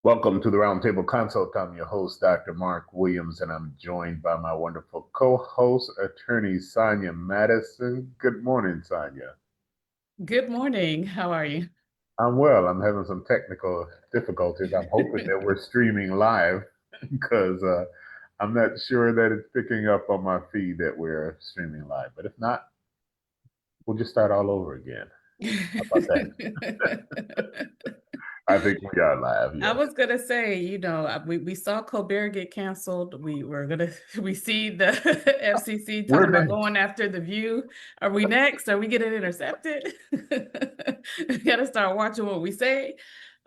Welcome to the Roundtable Consult. I'm your host, Dr. Mark Williams, and I'm joined by my wonderful co-host, attorney Sonia Madison. Good morning, Sonia. Good morning. How are you? I'm well. I'm having some technical difficulties. I'm hoping that we're streaming live because I'm not sure that it's picking up on my feed that we're streaming live. But if not, we'll just start all over again. How about that? I think we are live. I Yes. was gonna say, we saw Colbert get canceled. We see the FCC We're talking about next. going after The View. Are we next? Are we getting intercepted? We gotta start watching what we say.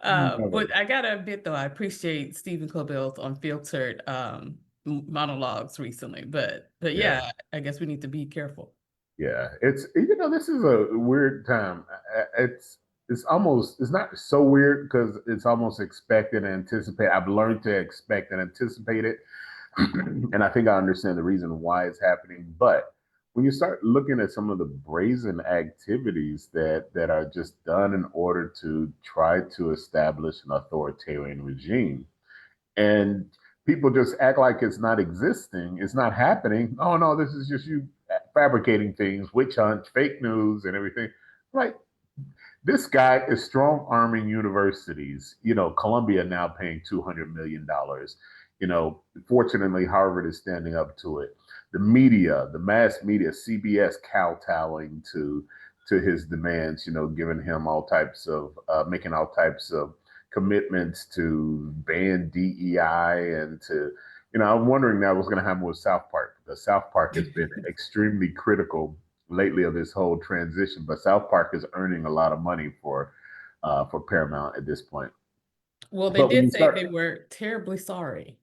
But I gotta admit, though, I appreciate Stephen Colbert's unfiltered monologues recently. But yeah, I guess we need to be careful. Yeah, this is a weird time. It's not so weird because it's almost expected and anticipated. I've learned to expect and anticipate it, and I think I understand the reason why it's happening. But when you start looking at some of the brazen activities that are just done in order to try to establish an authoritarian regime, and people just act like it's not existing, it's not happening. Oh no, this is just you fabricating things, witch hunt, fake news, and everything. Like, this guy is strong arming universities. Columbia now paying $200 million. Fortunately, Harvard is standing up to it. The media, the mass media, CBS kowtowing to his demands, giving him all types of, making all types of commitments to ban DEI and to, I'm wondering now what's going to happen with South Park, because South Park has been extremely critical lately of this whole transition, but South Park is earning a lot of money for Paramount at this point. Well, they did say they were terribly sorry.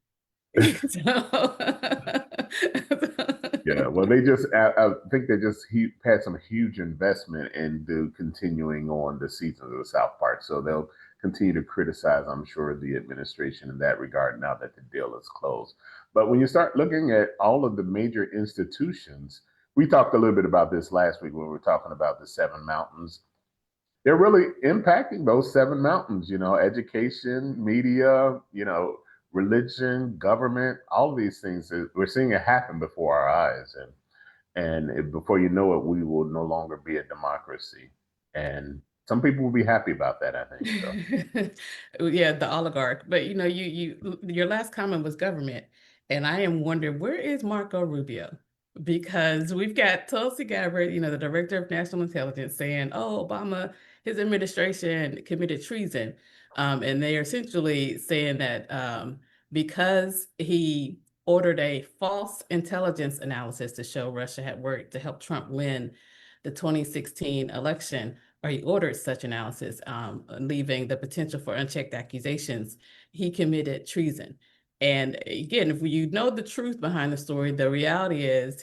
Yeah, well, I think they just had some huge investment into continuing on the seasons of the South Park, so they'll continue to criticize, I'm sure, the administration in that regard now that the deal is closed. But when you start looking at all of the major institutions, we talked a little bit about this last week when we were talking about the seven mountains. They're really impacting those seven mountains, education, media, religion, government, all of these things. We're seeing it happen before our eyes. And before you know it, we will no longer be a democracy. And some people will be happy about that, I think. So. Yeah, the oligarch. But your last comment was government. And I am wondering, where is Marco Rubio? Because we've got Tulsi Gabbard, the director of national intelligence, saying, oh, Obama, his administration committed treason. And they are essentially saying that because he ordered a false intelligence analysis to show Russia had worked to help Trump win the 2016 election, or he ordered such analysis, leaving the potential for unchecked accusations, he committed treason. And again, if you know the truth behind the story, the reality is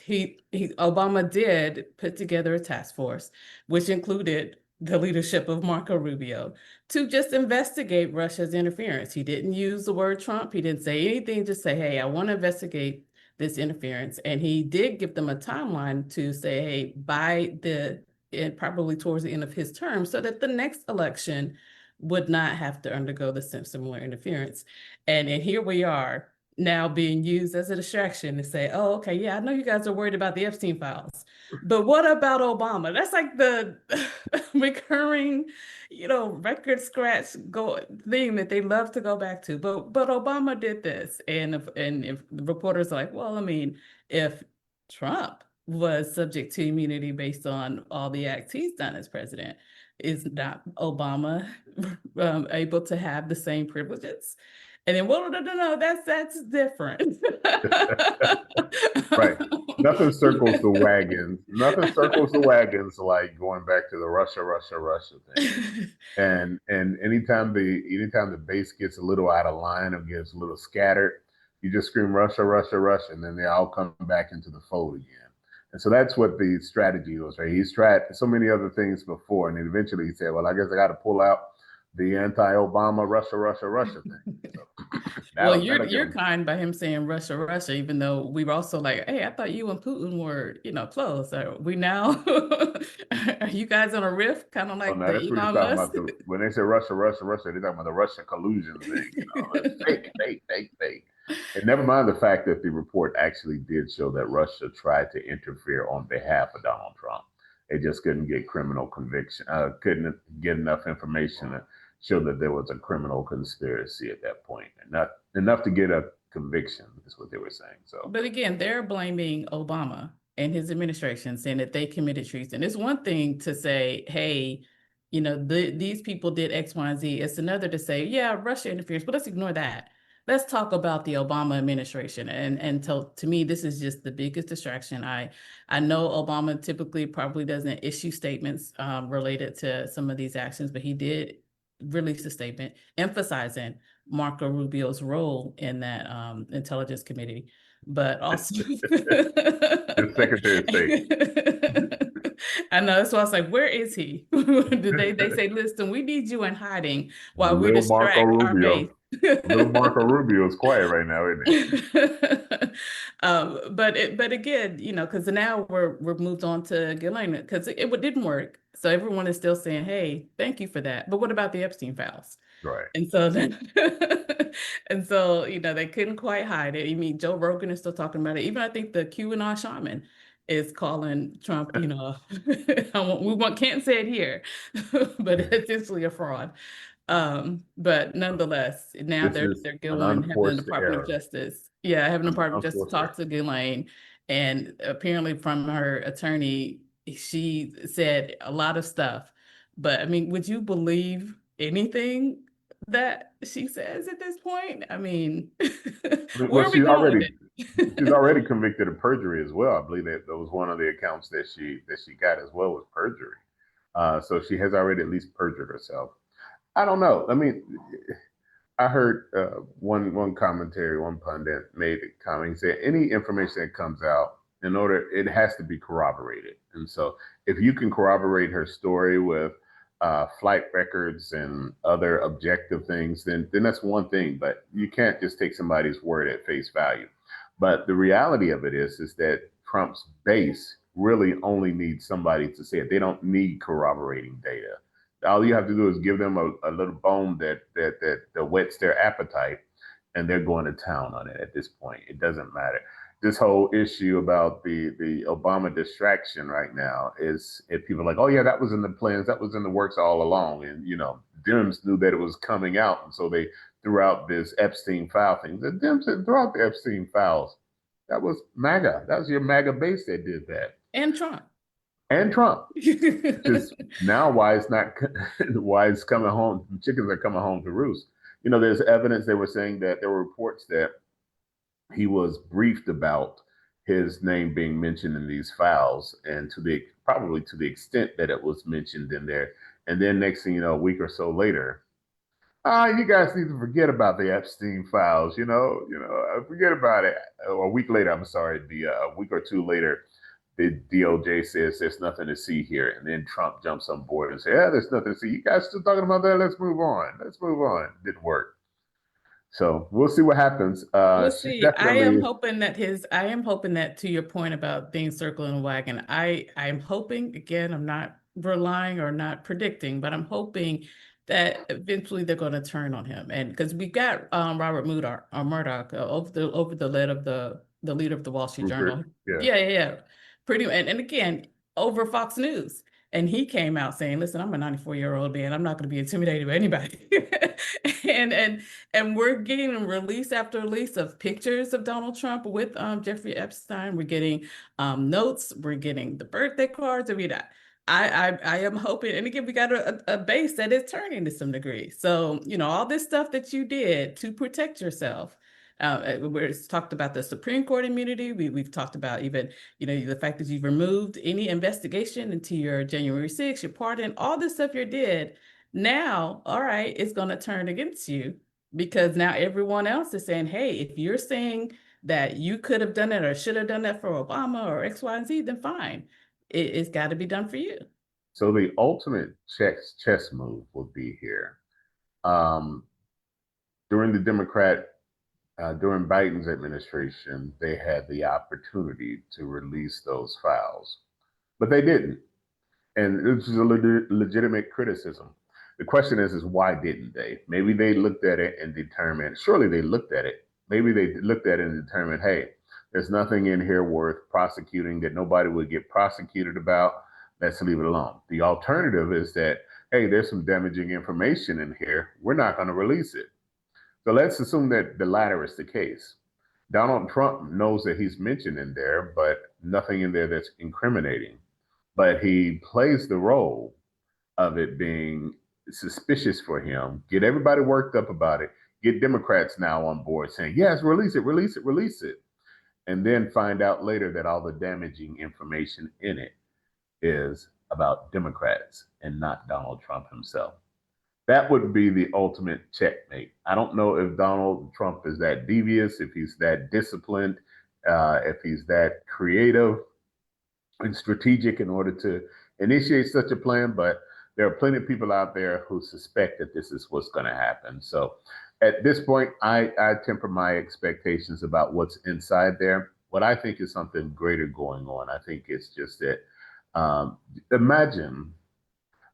Obama did put together a task force, which included the leadership of Marco Rubio, to just investigate Russia's interference. He didn't use the word Trump. He didn't say anything, just say, hey, I want to investigate this interference. And he did give them a timeline to say, hey, by probably towards the end of his term, so that the next election would not have to undergo the similar interference. And here we are now being used as a distraction to say, oh, okay, yeah, I know you guys are worried about the Epstein files, but what about Obama? That's like the recurring, record scratch thing that they love to go back to. But Obama did this. And if the reporters are like, well, I mean, if Trump was subject to immunity based on all the acts he's done as president, is not Obama able to have the same privileges? And then, well, no, that's different. Right. Nothing circles the wagons. Nothing circles the wagons like going back to the Russia thing. And anytime the base gets a little out of line or gets a little scattered, you just scream Russia, and then they all come back into the fold again. And so that's what the strategy was, right? He's tried so many other things before, and then eventually he said, well, I guess I got to pull out the anti-Obama Russia thing. So. Well, That'll get you're them. kind by him saying Russia, Russia, even though we were also like, hey, I thought you and Putin were, close. Are we now are you guys on a rift, kind of Oh like no, the that's what he's Elon talking Musk? about. When they say Russia, Russia, Russia, they're talking about the Russia collusion thing. It's fake, fake, fake, fake. And never mind the fact that the report actually did show that Russia tried to interfere on behalf of Donald Trump. They just couldn't get criminal conviction, couldn't get enough information to show that there was a criminal conspiracy at that point, and not enough to get a conviction, is what they were saying. So, But again, they're blaming Obama and his administration, saying that they committed treason. It's one thing to say, hey, these people did X, Y, and Z. It's another to say, yeah, Russia interferes, but let's ignore that. Let's talk about the Obama administration. And to me, this is just the biggest distraction. I know Obama typically probably doesn't issue statements related to some of these actions, but he did release a statement emphasizing Marco Rubio's role in that intelligence committee, but also the Secretary of State. I know that's why I was like, where is he? Did they say, listen, we need you in hiding while we Little Marco distract our base. Rubio. Little Marco Rubio is quiet right now, isn't he? But again, because now we're moved on to Ghislaine because it didn't work. So everyone is still saying, hey, thank you for that. But what about the Epstein files? Right. And so then, and so, they couldn't quite hide it. I mean, Joe Rogan is still talking about it. Even I think the QAnon shaman is calling Trump, can't say it here, but essentially a fraud. But nonetheless, now This is they're an going, having the unforced Department of error. Justice. Yeah, having the An Department of Justice unforced talk error. to Ghislaine. And apparently from her attorney, she said a lot of stuff. But I mean, would you believe anything that she says at this point? I mean, Well, where are we going with she's it? already convicted of perjury as well. I believe that was one of the accounts that she got as well, was perjury. So she has already at least perjured herself. I don't know. I mean, I heard one commentary, one pundit made a comment. He said any information that comes out, it has to be corroborated. And so if you can corroborate her story with flight records and other objective things, then that's one thing. But you can't just take somebody's word at face value. But the reality of it is that Trump's base really only needs somebody to say it. They don't need corroborating data. All you have to do is give them a little bone that whets their appetite, and they're going to town on it at this point. It doesn't matter. This whole issue about the Obama distraction right now is, if people are like, oh yeah, that was in the plans, that was in the works all along, and Dems knew that it was coming out, and so they threw out this Epstein file thing. The Dems didn't throw out the Epstein files. That was MAGA. That was your MAGA base that did that. And Trump. And Trump. Just now, why it's coming home, chickens are coming home to roost. There's evidence. They were saying that there were reports that he was briefed about his name being mentioned in these files, and probably to the extent that it was mentioned in there. And then next thing you know, a week or so later, you guys need to forget about the Epstein files. Forget about it. Or a week later, I'm sorry, a week or two later, the DOJ says there's nothing to see here, and then Trump jumps on board and says, "Yeah, there's nothing to see. You guys still talking about that? Let's move on. Let's move on." Didn't work. So we'll see what happens. We'll She see. definitely. I am hoping that, to your point about things circling the wagon, I'm hoping, again, I'm not relying or not predicting, but I'm hoping that eventually they're going to turn on him. And because we got Robert Murdoch over the leader of the Wall Street Rupert, Journal. yeah. Yeah. Pretty, and again, over Fox News. And he came out saying, listen, I'm a 94-year-old man. I'm not going to be intimidated by anybody. And we're getting release after release of pictures of Donald Trump with Jeffrey Epstein. We're getting notes. We're getting the birthday cards. I mean, I am hoping, and again, we got a base that is turning to some degree. So, all this stuff that you did to protect yourself. Where it's talked about the Supreme Court immunity. We've talked about even, the fact that you've removed any investigation into your January 6th, your pardon, all this stuff you did. Now, all right, it's going to turn against you, because now everyone else is saying, hey, if you're saying that you could have done it or should have done that for Obama or X, Y, and Z, then fine. It's got to be done for you. So the ultimate chess move would be here. during Biden's administration, they had the opportunity to release those files, but they didn't. And this is a legitimate criticism. The question is why didn't they? Maybe they looked at it and determined, surely they looked at it. Maybe they looked at it and determined, hey, there's nothing in here worth prosecuting that nobody would get prosecuted about. Let's leave it alone. The alternative is that, hey, there's some damaging information in here. We're not going to release it. So let's assume that the latter is the case. Donald Trump knows that he's mentioned in there, but nothing in there that's incriminating. But he plays the role of it being suspicious for him, get everybody worked up about it, get Democrats now on board saying, yes, release it, release it, release it. And then find out later that all the damaging information in it is about Democrats and not Donald Trump himself. That would be the ultimate checkmate. I don't know if Donald Trump is that devious, if he's that disciplined, if he's that creative and strategic in order to initiate such a plan, but there are plenty of people out there who suspect that this is what's going to happen. So at this point, I temper my expectations about what's inside there. What I think is something greater going on. I think it's just that imagine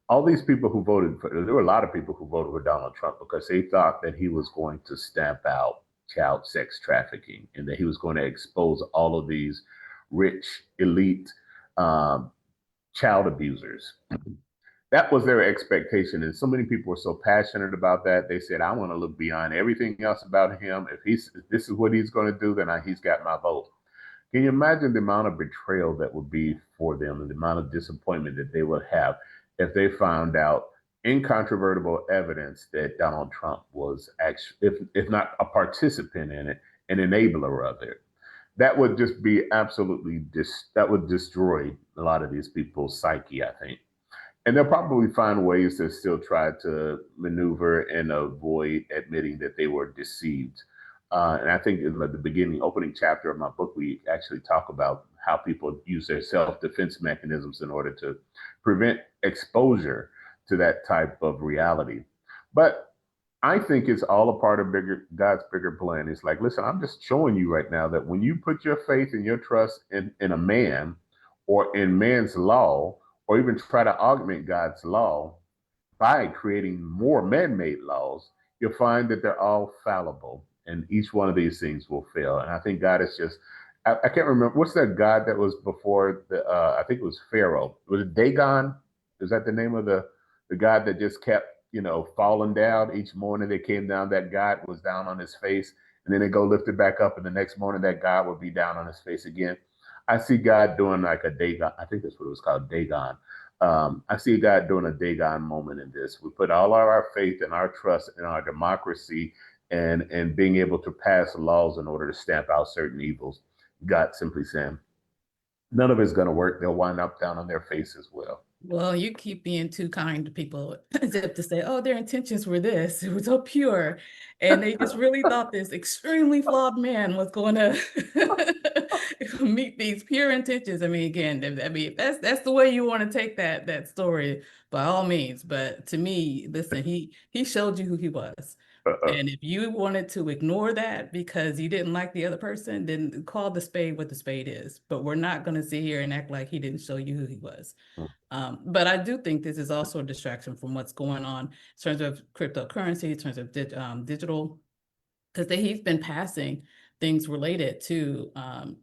all these people who voted for, there were a lot of people who voted for Donald Trump because they thought that he was going to stamp out child sex trafficking and that he was going to expose all of these rich, elite child abusers. That was their expectation. And so many people were so passionate about that. They said, I want to look beyond everything else about him. If this is what he's going to do, then he's got my vote. Can you imagine the amount of betrayal that would be for them and the amount of disappointment that they would have if they found out incontrovertible evidence that Donald Trump was actually, if not a participant in it, an enabler of it? That would just be absolutely, that would destroy a lot of these people's psyche, I think. And they'll probably find ways to still try to maneuver and avoid admitting that they were deceived. And I think in the opening chapter of my book, we actually talk about how people use their self-defense mechanisms in order to prevent exposure to that type of reality. But I think it's all a part of God's bigger plan. It's like, listen, I'm just showing you right now that when you put your faith and your trust in a man or in man's law, or even try to augment God's law by creating more man-made laws, you'll find that they're all fallible and each one of these things will fail. And I think God is just, I can't remember, what's that God that was before I think it was Pharaoh. Was it Dagon? Is that the name of the God that just kept, falling down each morning they came down, that God was down on his face, and then they go lift it back up, and the next morning that God would be down on his face again. I see God doing like a Dagon. I think that's what it was called, Dagon. I see God doing a Dagon moment in this. We put all of our faith and our trust in our democracy and being able to pass laws in order to stamp out certain evils. God simply saying, none of it's going to work. They'll wind up down on their face as well. Well, you keep being too kind to people as if to say, oh, their intentions were this. It was so pure. And they just really thought this extremely flawed man was going to meet these pure intentions. I mean, again, that's the way you want to take that story, by all means. But to me, listen, he showed you who he was. And if you wanted to ignore that because you didn't like the other person, then call the spade what the spade is. But we're not going to sit here and act like he didn't show you who he was. But I do think this is also a distraction from what's going on in terms of cryptocurrency, in terms of digital, because he's been passing things related to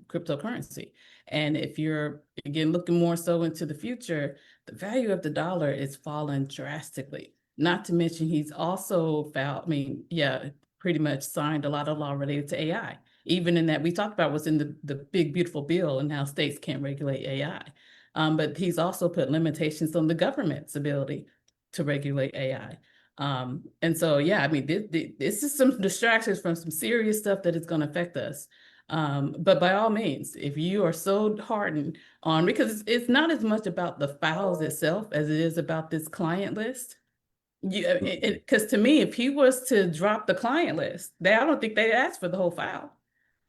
cryptocurrency. And if you're, again, looking more so into the future, the value of the dollar is fallen drastically. Not to mention he's also pretty much signed a lot of law related to AI. Even in that, we talked about what's in the big, beautiful bill and how states can't regulate AI. But he's also put limitations on the government's ability to regulate AI. And so, yeah, I mean, this is some distractions from some serious stuff that is going to affect us. But by all means, if you are so hardened on, because it's not as much about the files itself as it is about this client list. Because to me, if he was to drop the client list, I don't think they'd ask for the whole file.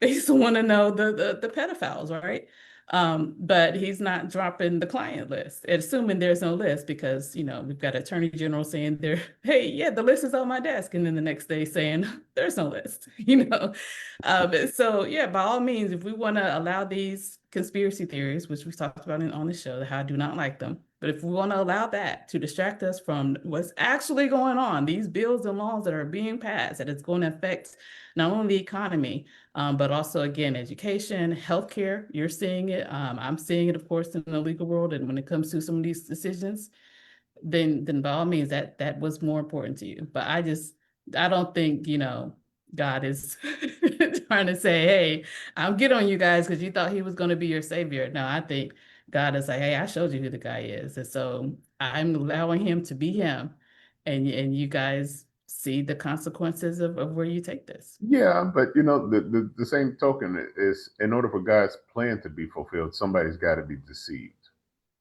They just want to know the pedophiles, right? But he's not dropping the client list, assuming there's no list, because we've got Attorney General saying there, hey, yeah, the list is on my desk, and then the next day saying there's no list. So yeah, by all means, if we want to allow these conspiracy theories, which we talked about on the show, how I do not like them, but if we want to allow that to distract us from what's actually going on, these bills and laws that are being passed, that it's going to affect not only the economy, but also, again, education, healthcare, you're seeing it. I'm seeing it, of course, in the legal world. And when it comes to some of these decisions, then by all means, that was more important to you. But I don't think, God is trying to say, hey, I'll get on you guys because you thought he was going to be your savior. No, I think God is like, hey, I showed you who the guy is. And so I'm allowing him to be him. And you guys see the consequences of where you take this. Yeah, but the same token is, in order for God's plan to be fulfilled, somebody's got to be deceived.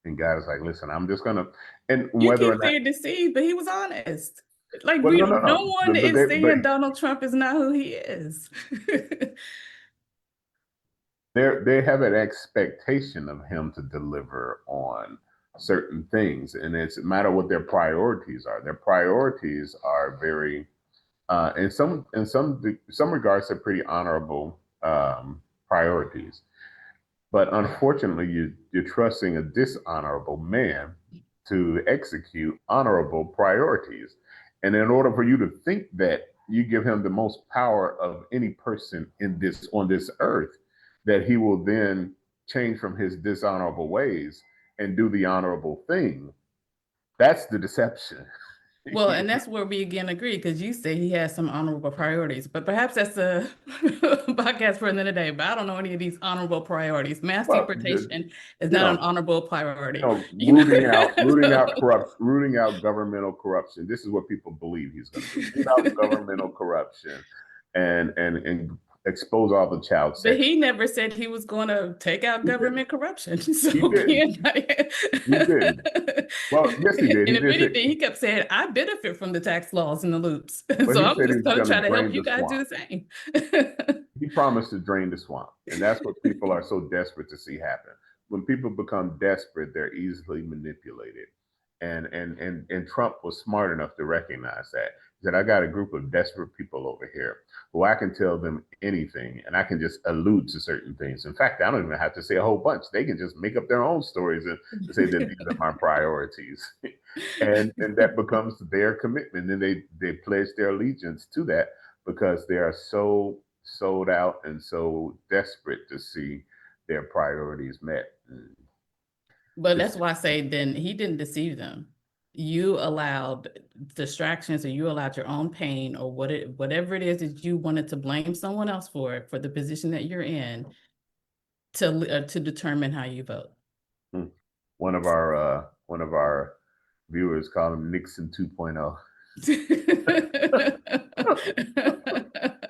And God is like, listen, I'm just gonna, and You whether or keep not, saying deceived, but he was honest. Like well, no, no, no no, one but is but saying Donald Trump is not who he is. they have an expectation of him to deliver on certain things, and it's a matter of what their priorities are. Their priorities are very, in some regards, they're pretty honorable priorities. But unfortunately, you're trusting a dishonorable man to execute honorable priorities. And in order for you to think that you give him the most power of any person on this earth, that he will then change from his dishonorable ways and do the honorable thing, that's the deception. Well, and that's where we again agree, because you say he has some honorable priorities, but perhaps that's a podcast for another day. But I don't know any of these honorable priorities. Mass Well, deportation is you not know, an honorable priority. rooting out governmental corruption. This is what people believe he's going to do: root out governmental corruption, and expose all the child But sex. he never said he was going to take out He didn't. government corruption. He So didn't. again, He didn't. Well, yes, he did. and He if just said, anything, he kept saying, I benefit from the tax laws and the loops. well, So he I'm said just he's going to going try to to help drain you the guys swamp. do the same. He promised to drain the swamp, and that's what people are so desperate to see happen. When people become desperate, they're easily manipulated, and Trump was smart enough to recognize that. He said, "I got a group of desperate people over here who I can tell them anything, and I can just allude to certain things. In fact, I don't even have to say a whole bunch. They can just make up their own stories and say that these are my priorities." And that becomes their commitment, and they pledge their allegiance to that because they are so sold out and so desperate to see their priorities met. But It's that's why I say then he didn't deceive them. You allowed distractions, or you allowed your own pain, or whatever it is that you wanted to blame someone else for the position that you're in, to determine how you vote. one of our viewers called him Nixon 2.0.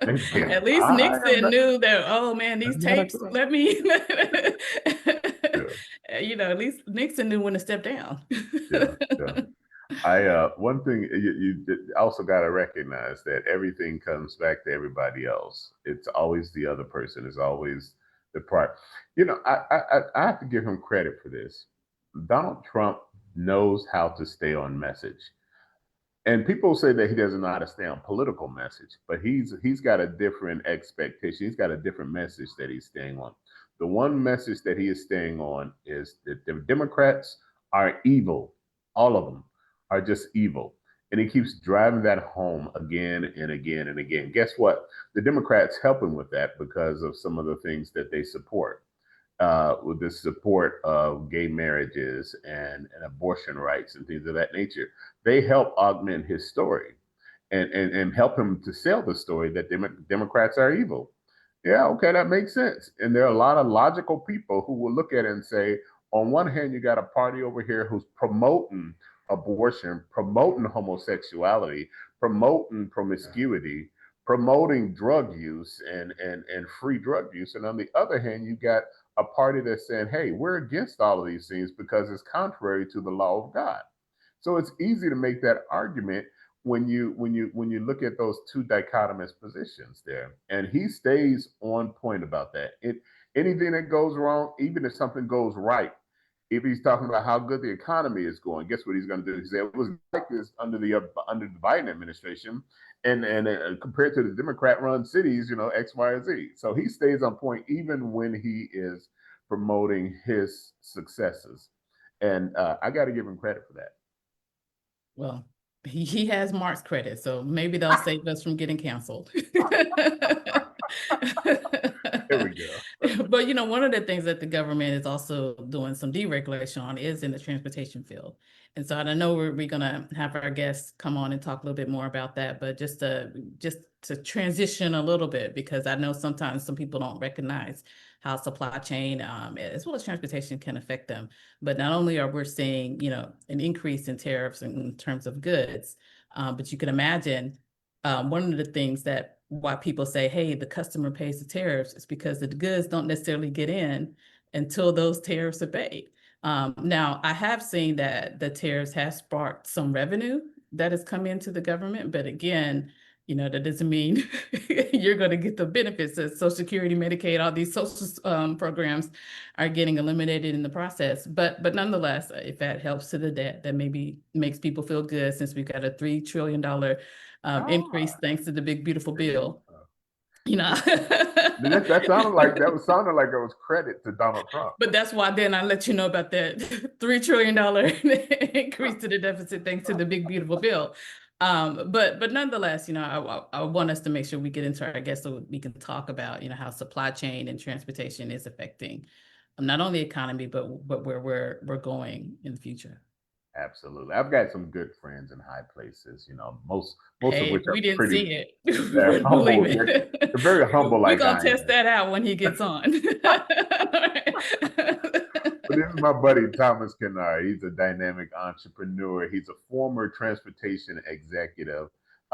At least I am Nixon knew that, oh man, these not a tapes, corrupt. let me, Yeah, at least Nixon knew when to step down. yeah, yeah. I one thing you also got to recognize that everything comes back to everybody else. It's always the other person. It's always the part. I have to give him credit for this. Donald Trump knows how to stay on message. And people say that he doesn't know how to stay on political message, but he's got a different expectation. He's got a different message that he's staying on. The one message that he is staying on is that the Democrats are evil. All of them are just evil. And he keeps driving that home again and again and again. Guess what? The Democrats help him with that because of some of the things that they support, with the support of gay marriages and abortion rights and things of that nature. They help augment his story and help him to sell the story that Democrats are evil. Yeah, okay, that makes sense. And there are a lot of logical people who will look at it and say, on one hand, you got a party over here who's promoting abortion, promoting homosexuality, promoting promiscuity, promoting drug use and free drug use. And on the other hand, you got a party that's saying, hey, we're against all of these things because it's contrary to the law of God. So it's easy to make that argument when you look at those two dichotomous positions there. And he stays on point about that. anything that goes wrong, even if something goes right, if he's talking about how good the economy is going, guess what he's going to do? He said it was like this under the Biden administration, and compared to the Democrat-run cities, X, Y, and Z. So he stays on point even when he is promoting his successes, and I got to give him credit for that. Well, he has Mark's credit, so maybe they'll save us from getting canceled. There we go. But one of the things that the government is also doing some deregulation on is in the transportation field. And so I know we're gonna have our guests come on and talk a little bit more about that, but just to transition a little bit, because I know sometimes some people don't recognize how supply chain as well as transportation can affect them. But not only are we seeing, an increase in tariffs in terms of goods, but you can imagine one of the things that why people say, hey, the customer pays the tariffs is because the goods don't necessarily get in until those tariffs are paid. Now, I have seen that the tariffs have sparked some revenue that has come into the government, but again, that doesn't mean you're going to get the benefits that Social Security, Medicaid, all these social programs are getting eliminated in the process. But nonetheless, if that helps to the debt, that maybe makes people feel good, since we've got a $3 trillion increase thanks to the big beautiful bill. That sounded like it was credit to Donald Trump. But that's why then I let you know about that $3 trillion increase to the deficit thanks to the big beautiful bill. But nonetheless, I want us to make sure we get into our guests so we can talk about, how supply chain and transportation is affecting not only the economy, but where we're going in the future. Absolutely. I've got some good friends in high places, most of which we are didn't pretty, see it. they're humble. They're very humble. We're going to test that out when he gets on. But this is my buddy, Thomas Kinnard. He's a dynamic entrepreneur. He's a former transportation executive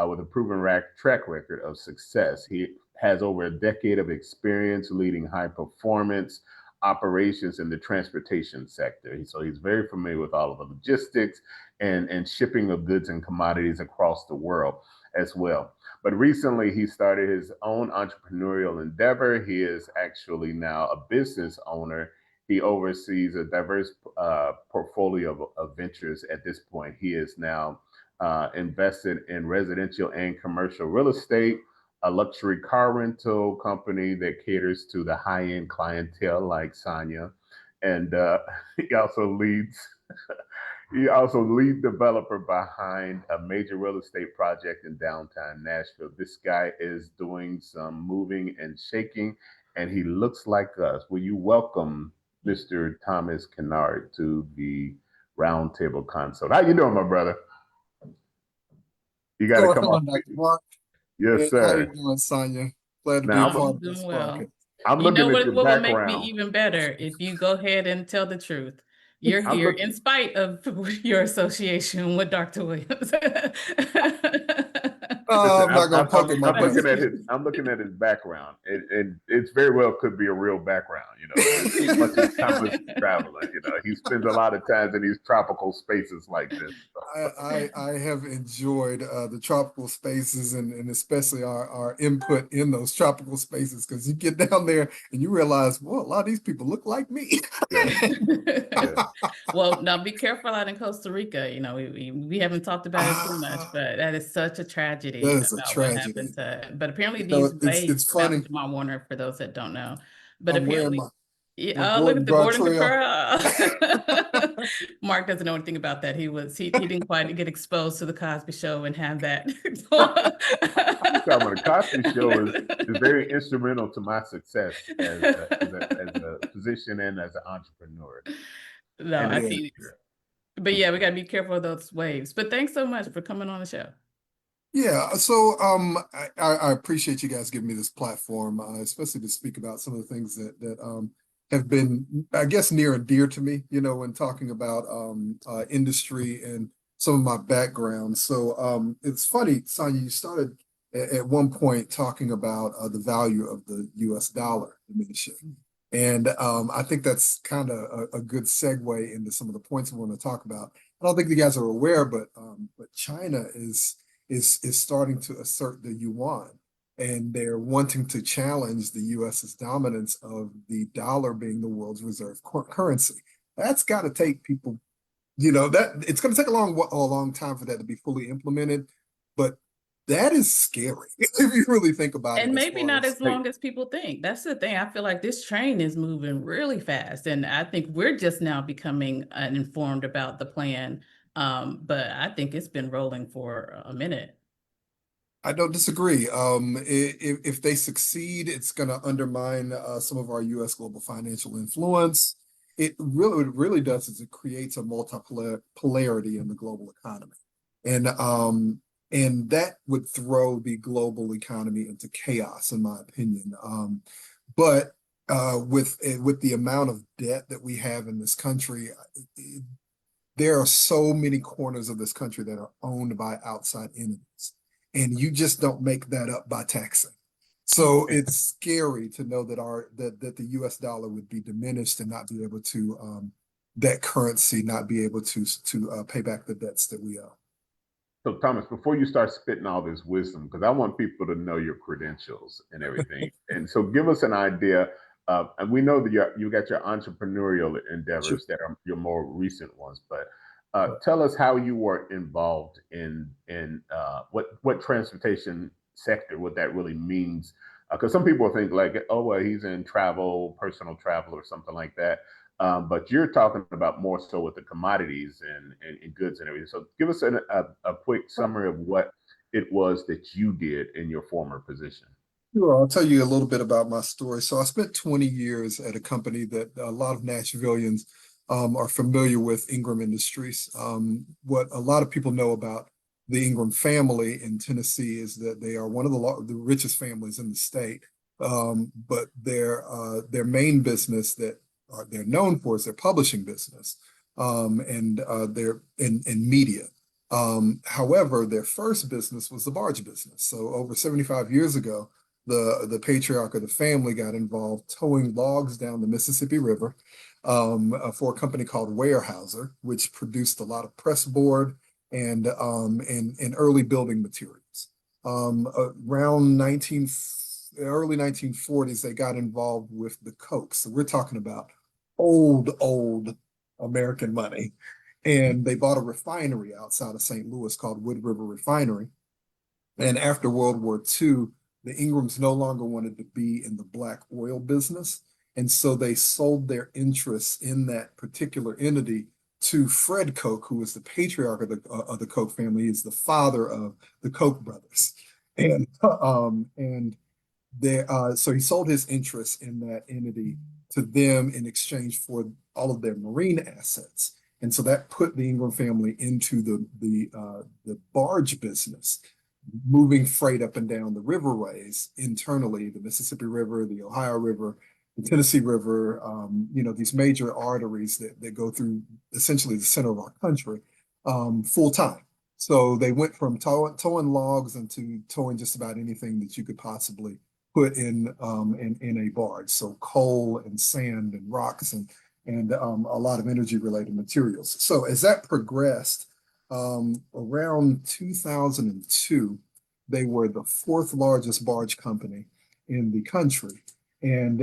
with a proven track record of success. He has over a decade of experience leading high performance operations in the transportation sector. So he's very familiar with all of the logistics and shipping of goods and commodities across the world as well. But recently he started his own entrepreneurial endeavor. He is actually now a business owner. He oversees a diverse portfolio of ventures at this point. He is now invested in residential and commercial real estate, a luxury car rental company that caters to the high-end clientele like Sonia. And he also leads lead developer behind a major real estate project in downtown Nashville. This guy is doing some moving and shaking, and he looks like us. Will you welcome Mr. Thomas Kinnard to the Roundtable Consult? How you doing, my brother? You got to come on, Dr. Mark. Yes, sir. How you doing, Sonia? Glad to be a part of this podcast. I'm looking at your what will background. make me even better if you go ahead and tell the truth. You're here in spite of your association with Dr. Williams. I'm not going to poke at my I'm looking at his background. It's very well could be a real background, as much as Thomas is traveling. He spends a lot of times in these tropical spaces like this. I have enjoyed the tropical spaces and especially our input in those tropical spaces, because you get down there and you realize, well, a lot of these people look like me. Yeah. Well, now be careful out in Costa Rica. We haven't talked about it too much, but that is such a tragedy. That is a tragedy. But apparently these waves it's funny. Mount Warner, for those that don't know. But I'm apparently, my look at the Gordon trail. Mark doesn't know anything about that. He didn't quite get exposed to the Cosby Show and have that. The Cosby Show is very instrumental to my success as a physician and as an entrepreneur. No, I see. But yeah, we got to be careful of those waves. But thanks so much for coming on the show. Yeah, so I appreciate you guys giving me this platform, especially to speak about some of the things that have been, I guess, near and dear to me, when talking about industry and some of my background. So it's funny, Sonia, you started at one point talking about the value of the US dollar diminishing. And I think that's kind of a good segue into some of the points we want to talk about. I don't think you guys are aware, but China is starting to assert the yuan and they're wanting to challenge the US's dominance of the dollar being the world's reserve currency. That's got to take people, that it's going to take a long time for that to be fully implemented, but that is scary if you really think about it. And maybe not as long Hey, as people think. That's the thing. I feel like this train is moving really fast, and I think we're just now becoming informed about the plan. But I think it's been rolling for a minute. I don't disagree. If they succeed, it's going to undermine some of our U.S. global financial influence. What it really does is it creates a multipolarity in the global economy, and that would throw the global economy into chaos, in my opinion. But with the amount of debt that we have in this country, there are so many corners of this country that are owned by outside entities, and you just don't make that up by taxing. So it's scary to know that the U.S. dollar would be diminished and not be able to that currency not be able to pay back the debts that we owe. So Thomas, before you start spitting all this wisdom, because I want people to know your credentials and everything, and so give us an idea. And we know that you got your entrepreneurial endeavors that are your more recent ones, but tell us how you were involved in what transportation sector, what that really means. Because some people think like, oh, well, he's in travel, personal travel, or something like that. But you're talking about more so with the commodities and goods and everything. So give us a quick summary of what it was that you did in your former position. Sure, I'll tell you a little bit about my story. So I spent 20 years at a company that a lot of Nashvillians are familiar with, Ingram Industries. What a lot of people know about the Ingram family in Tennessee is that they are one of the richest families in the state. But their main business that they're known for is their publishing business, and they're in media. However, their first business was the barge business. So over 75 years ago, the patriarch of the family got involved towing logs down the Mississippi River for a company called Weyerhaeuser, which produced a lot of press board and early building materials. Around early 1940s, they got involved with the Coke. So we're talking about old American money. And they bought a refinery outside of St. Louis called Wood River Refinery. And after World War II, the Ingrams no longer wanted to be in the black oil business. And so they sold their interests in that particular entity to Fred Koch, who is the patriarch of the Koch family. He's the father of the Koch brothers. And so he sold his interest in that entity to them in exchange for all of their marine assets. And so that put the Ingram family into the barge business, moving freight up and down the riverways internally, the Mississippi River, the Ohio River, the Tennessee River, these major arteries that go through essentially the center of our country full time. So they went from towing logs into towing just about anything that you could possibly put in a barge. So coal and sand and rocks and a lot of energy related materials. So as that progressed, around 2002, they were the fourth largest barge company in the country, and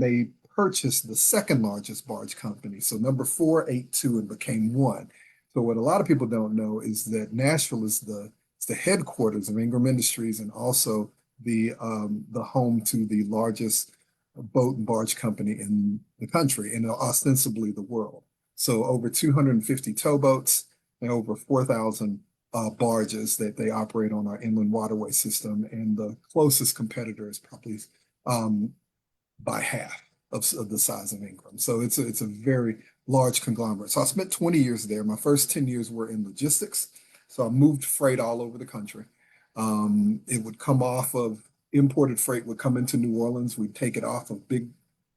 they purchased the second largest barge company. So number 4 ate 2 and became 1. So what a lot of people don't know is that Nashville is the headquarters of Ingram Industries and also the home to the largest boat and barge company in the country and ostensibly the world. So over 250 towboats and over 4,000 barges that they operate on our inland waterway system. And the closest competitor is probably by half of the size of Ingram. So it's a very large conglomerate. So I spent 20 years there. My first 10 years were in logistics. So I moved freight all over the country. It would come off of imported freight would come into New Orleans. We'd take it off of big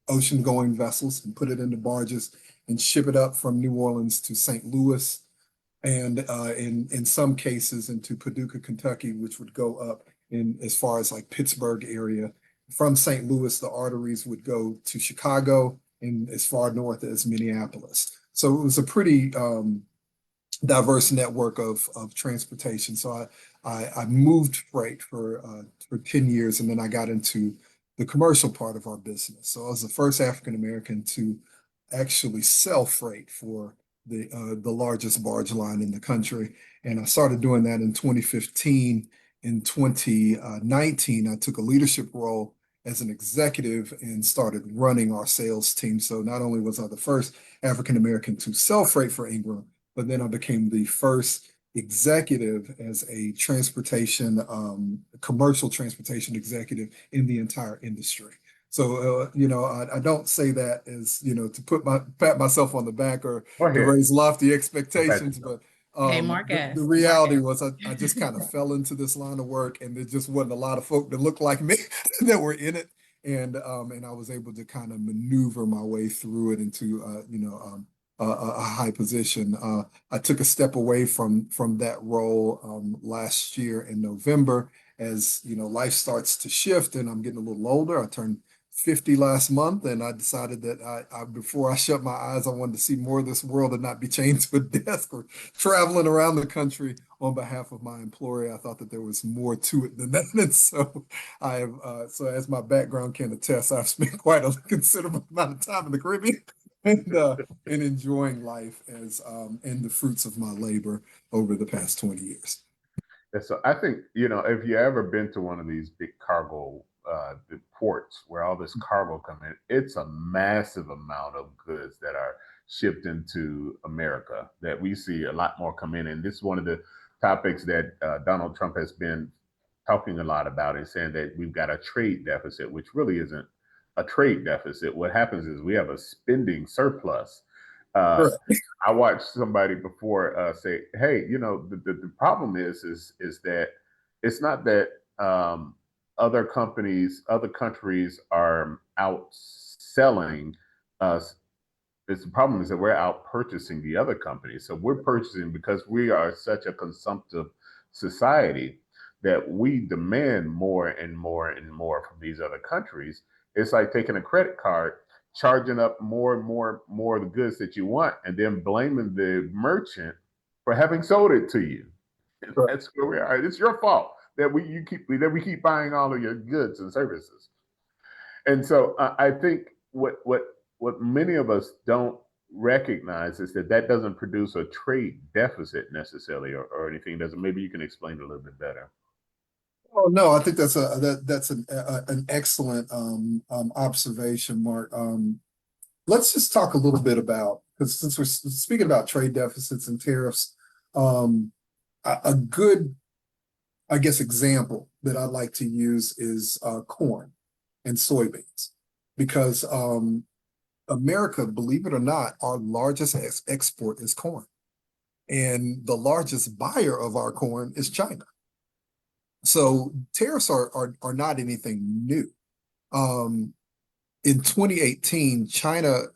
ocean going vessels and put it into barges and ship it up from New Orleans to St. Louis and in some cases into Paducah, Kentucky, which would go up in as far as like Pittsburgh area. From St. Louis, the arteries would go to Chicago and as far north as Minneapolis. So it was a pretty diverse network of transportation. So I moved freight for 10 years, and then I got into the commercial part of our business. So I was the first African American to actually sell freight for the largest barge line in the country. And I started doing that in 2015. In 2019, I took a leadership role as an executive and started running our sales team. So not only was I the first African American to sell freight for Ingram, but then I became the first executive as a commercial transportation executive in the entire industry. So, I don't say that as, to pat myself on the back or Go to ahead. raise lofty Go expectations, ahead. but Hey, Mark the asked. reality was I just kind of fell into this line of work, and there just wasn't a lot of folk that looked like me that were in it. And I was able to kind of maneuver my way through it into a high position. I took a step away from that role last year in November as life starts to shift and I'm getting a little older. I turned 50 last month, and I decided that before I shut my eyes, I wanted to see more of this world and not be chained to a desk or traveling around the country on behalf of my employer. I thought that there was more to it than that. And so I have, so as my background can attest, I've spent quite a considerable amount of time in the Caribbean and enjoying life as and the fruits of my labor over the past 20 years. And so I think, if you ever been to one of these big cargo the ports where all this cargo come in, it's a massive amount of goods that are shipped into America that we see a lot more come in. And this is one of the topics that Donald Trump has been talking a lot about, and saying that we've got a trade deficit, which really isn't a trade deficit. What happens is we have a spending surplus. Correct. I watched somebody before say, "Hey, the problem is that it's not that other countries are outselling us. It's the problem is that we're out purchasing the other companies. So we're purchasing because we are such a consumptive society that we demand more and more and more from these other countries. It's like taking a credit card, charging up more and more of the goods that you want, and then blaming the merchant for having sold it to you. Right. That's where we are. It's your fault that we keep buying all of your goods and services. And so I think what many of us don't recognize is that doesn't produce a trade deficit necessarily, or anything. Doesn't. Maybe you can explain it a little bit better. Oh no, I think that's an excellent observation, Mark. Let's just talk a little bit about, because since we're speaking about trade deficits and tariffs, a good, I guess, example that I'd like to use is corn and soybeans, because America, believe it or not, our largest export is corn, and the largest buyer of our corn is China. So tariffs are not anything new. In 2018, China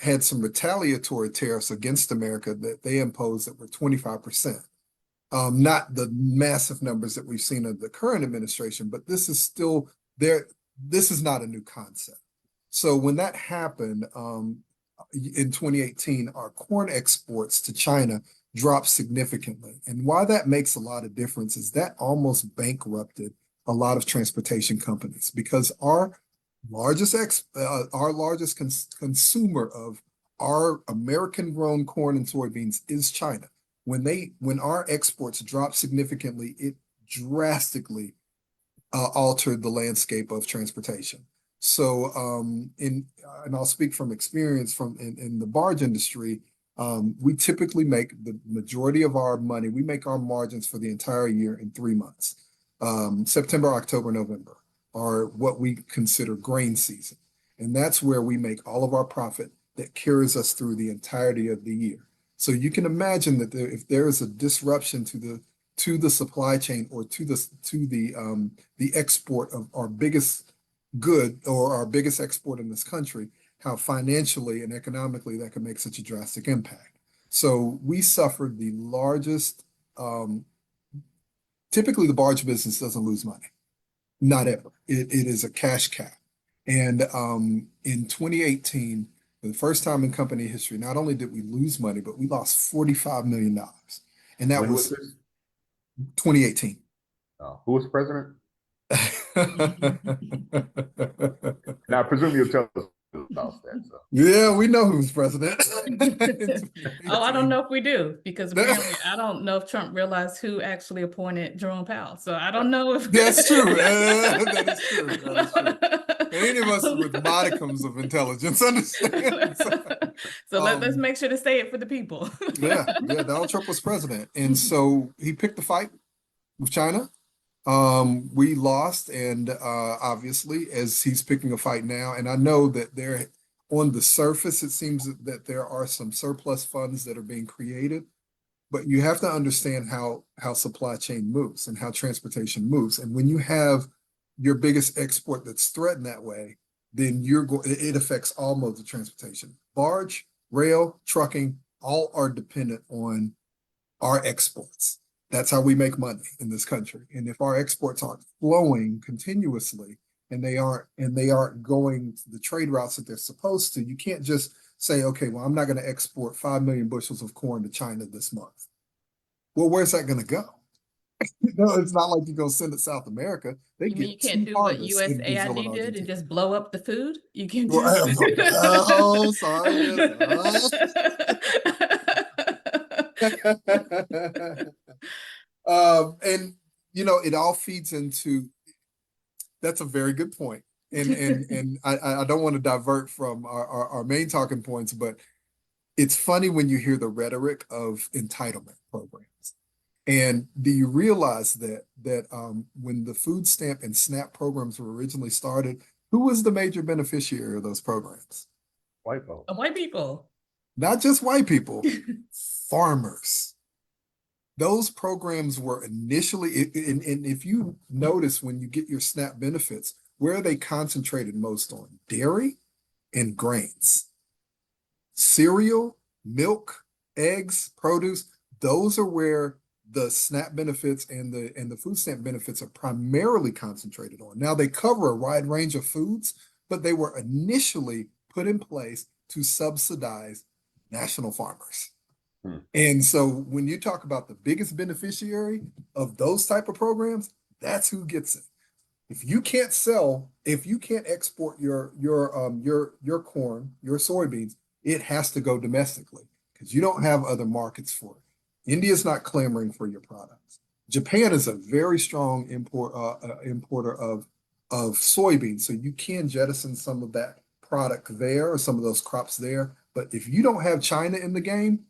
had some retaliatory tariffs against America that they imposed that were 25%. Not the massive numbers that we've seen of the current administration, but this is still there. This is not a new concept. So when that happened in 2018, our corn exports to China dropped significantly. And why that makes a lot of difference is that almost bankrupted a lot of transportation companies, because our largest consumer of our American grown corn and soybeans is China. When our exports dropped significantly, it drastically altered the landscape of transportation. So and I'll speak from experience in the barge industry. We typically make the majority of our money. We make our margins for the entire year in 3 months. September, October, November are what we consider grain season. And that's where we make all of our profit that carries us through the entirety of the year. So you can imagine that if there is a disruption to the supply chain, or to the export of our biggest good, or our biggest export in this country, how financially and economically that could make such a drastic impact. So we suffered the largest. Typically, the barge business doesn't lose money, not ever. It is a cash cow. And in 2018, for the first time in company history, not only did we lose money, but we lost $45 million. And that When was was this? 2018. Who was president? Now, I presume you'll tell us who lost that. So. Yeah, we know who's president. Oh, I don't know if we do, because apparently I don't know if Trump realized who actually appointed Jerome Powell. So I don't know if That's true. That is true. That is true. Any of us with modicums of intelligence understand. So let's make sure to say it for the people. Yeah, Donald Trump was president. And so he picked a fight with China. We lost, and obviously, as he's picking a fight now, and I know that there, on the surface, it seems that there are some surplus funds that are being created, but you have to understand how supply chain moves and how transportation moves. And when you have your biggest export that's threatened that way, then it affects all modes of transportation. Barge, rail, trucking, all are dependent on our exports. That's how we make money in this country. And if our exports aren't flowing continuously and they aren't going the trade routes that they're supposed to, you can't just say, okay, well, I'm not going to export 5 million bushels of corn to China this month. Well, where's that going to go? No, it's not like you're going to send it to South America. You mean you can't do what USAID did and just blow up the food? You can't do oh, sorry. And it all feeds into, that's a very good point. And I don't want to divert from our main talking points, but it's funny when you hear the rhetoric of entitlement programs. And do you realize that when the food stamp and SNAP programs were originally started, who was the major beneficiary of those programs? White folks. White people. Not just white people, farmers. Those programs were initially, and if you notice when you get your SNAP benefits, where are they concentrated most on? Dairy and grains. Cereal, milk, eggs, produce, those are where the SNAP benefits and the food stamp benefits are primarily concentrated on. Now they cover a wide range of foods, but they were initially put in place to subsidize national farmers. And so when you talk about the biggest beneficiary of those type of programs, that's who gets it. If you can't export your corn, your soybeans, it has to go domestically because you don't have other markets for it. India's not clamoring for your products. Japan is a very strong importer of soybeans, so you can jettison some of that product there or some of those crops there. But if you don't have China in the game,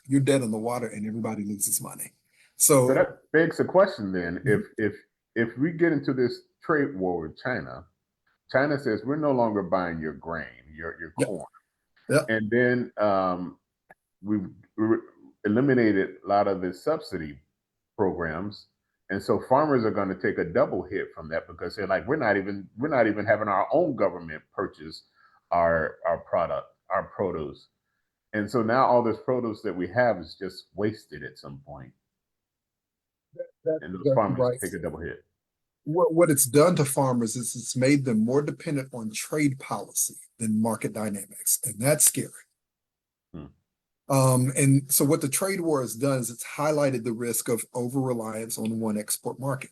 you're dead in the water and everybody loses money. So that begs the question then, if we get into this trade war with China, China says we're no longer buying your grain, your corn. Yep. And then we've eliminated a lot of the subsidy programs. And so farmers are going to take a double hit from that because they're like, we're not even having our own government purchase our product, our produce. And so now all this produce that we have is just wasted at some point. And those farmers take a double hit. What it's done to farmers is it's made them more dependent on trade policy than market dynamics. And that's scary. And so what the trade war has done is it's highlighted the risk of over-reliance on one export market.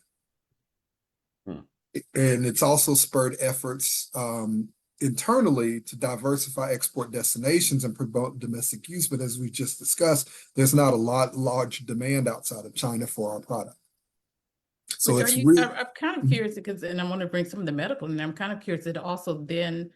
And it's also spurred efforts internally to diversify export destinations and promote domestic use. But as we just discussed, there's not a large demand outside of China for our product. So it's really, I'm kind of curious because, and I want to bring some of the medical, and I'm kind of curious, it also then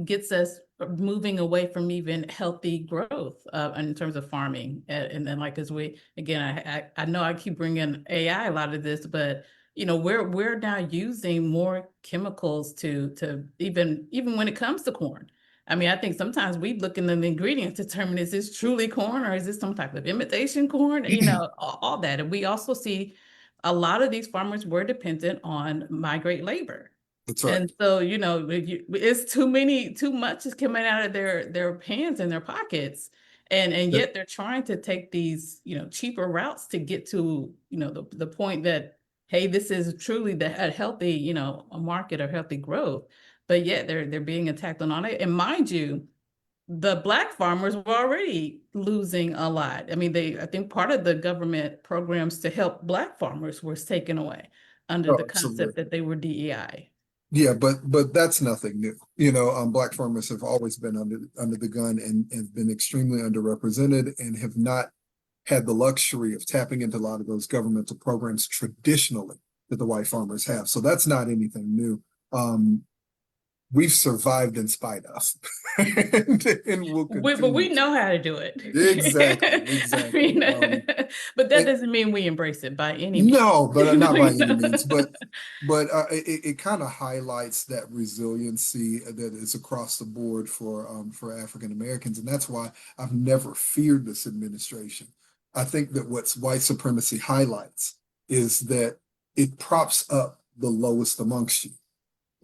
gets us moving away from even healthy growth in terms of farming. And then like, as we, again, I know I keep bringing AI a lot of this, but we're now using more chemicals to even when it comes to corn. I mean, I think sometimes we look in the ingredients to determine, is this truly corn or is this some type of imitation corn? All that. And we also see a lot of these farmers were dependent on migrant labor. That's right. And so, it's too much is coming out of their hands and their pockets. And yet they're trying to take these, cheaper routes to get to, the point that, hey, this is truly a healthy, a market or healthy growth. But yet they're being attacked on it. And mind you, the Black farmers were already losing a lot. I mean, I think part of the government programs to help Black farmers was taken away under Oh, the absolutely. concept that they were DEI. Yeah, but that's nothing new. You know, Black farmers have always been under the gun and have been extremely underrepresented and have not had the luxury of tapping into a lot of those governmental programs traditionally that the white farmers have. So that's not anything new. We've survived in spite of, and we'll But we continue to. know how to do it. Exactly, I exactly. mean, but that And doesn't mean we embrace it by any means. no, but not by You any know? means. But it kind of highlights that resiliency that is across the board for African Americans, and that's why I've never feared this administration. I think that what's white supremacy highlights is that it props up the lowest amongst you.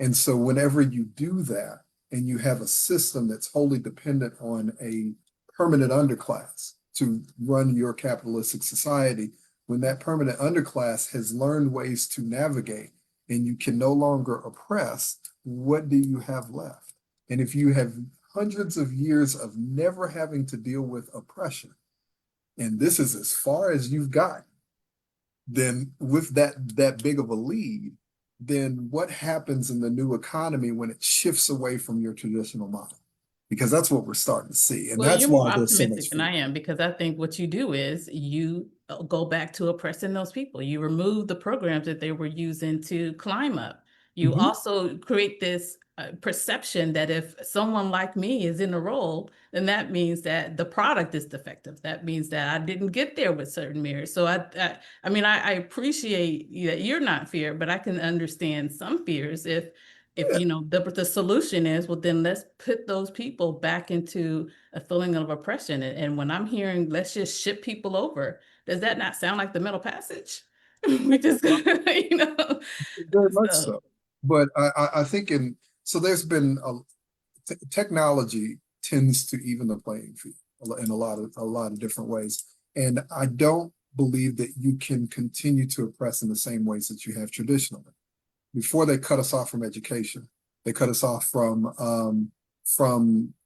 And so whenever you do that and you have a system that's wholly dependent on a permanent underclass to run your capitalistic society, when that permanent underclass has learned ways to navigate and you can no longer oppress, what do you have left? And if you have hundreds of years of never having to deal with oppression, and this is as far as you've got, then with that big of a lead, then what happens in the new economy when it shifts away from your traditional model? Because that's what we're starting to see. And Well, that's you're more why there's so much optimistic than I fear. am, because I think what you do is you go back to oppressing those people. You remove the programs that they were using to climb up. You Mhm. also create this perception that if someone like me is in a role, then that means that the product is defective. That means that I didn't get there with certain mirrors. So I mean, I appreciate that you're not feared, but I can understand some fears if Yeah, you know the solution is, well, then let's put those people back into a feeling of oppression. And when I'm hearing let's just ship people over, does that not sound like the Middle Passage? We just you know. very much So so. But I think so there's been technology tends to even the playing field in a lot of different ways. And I don't believe that you can continue to oppress in the same ways that you have traditionally. Before they cut us off from education, they cut us off from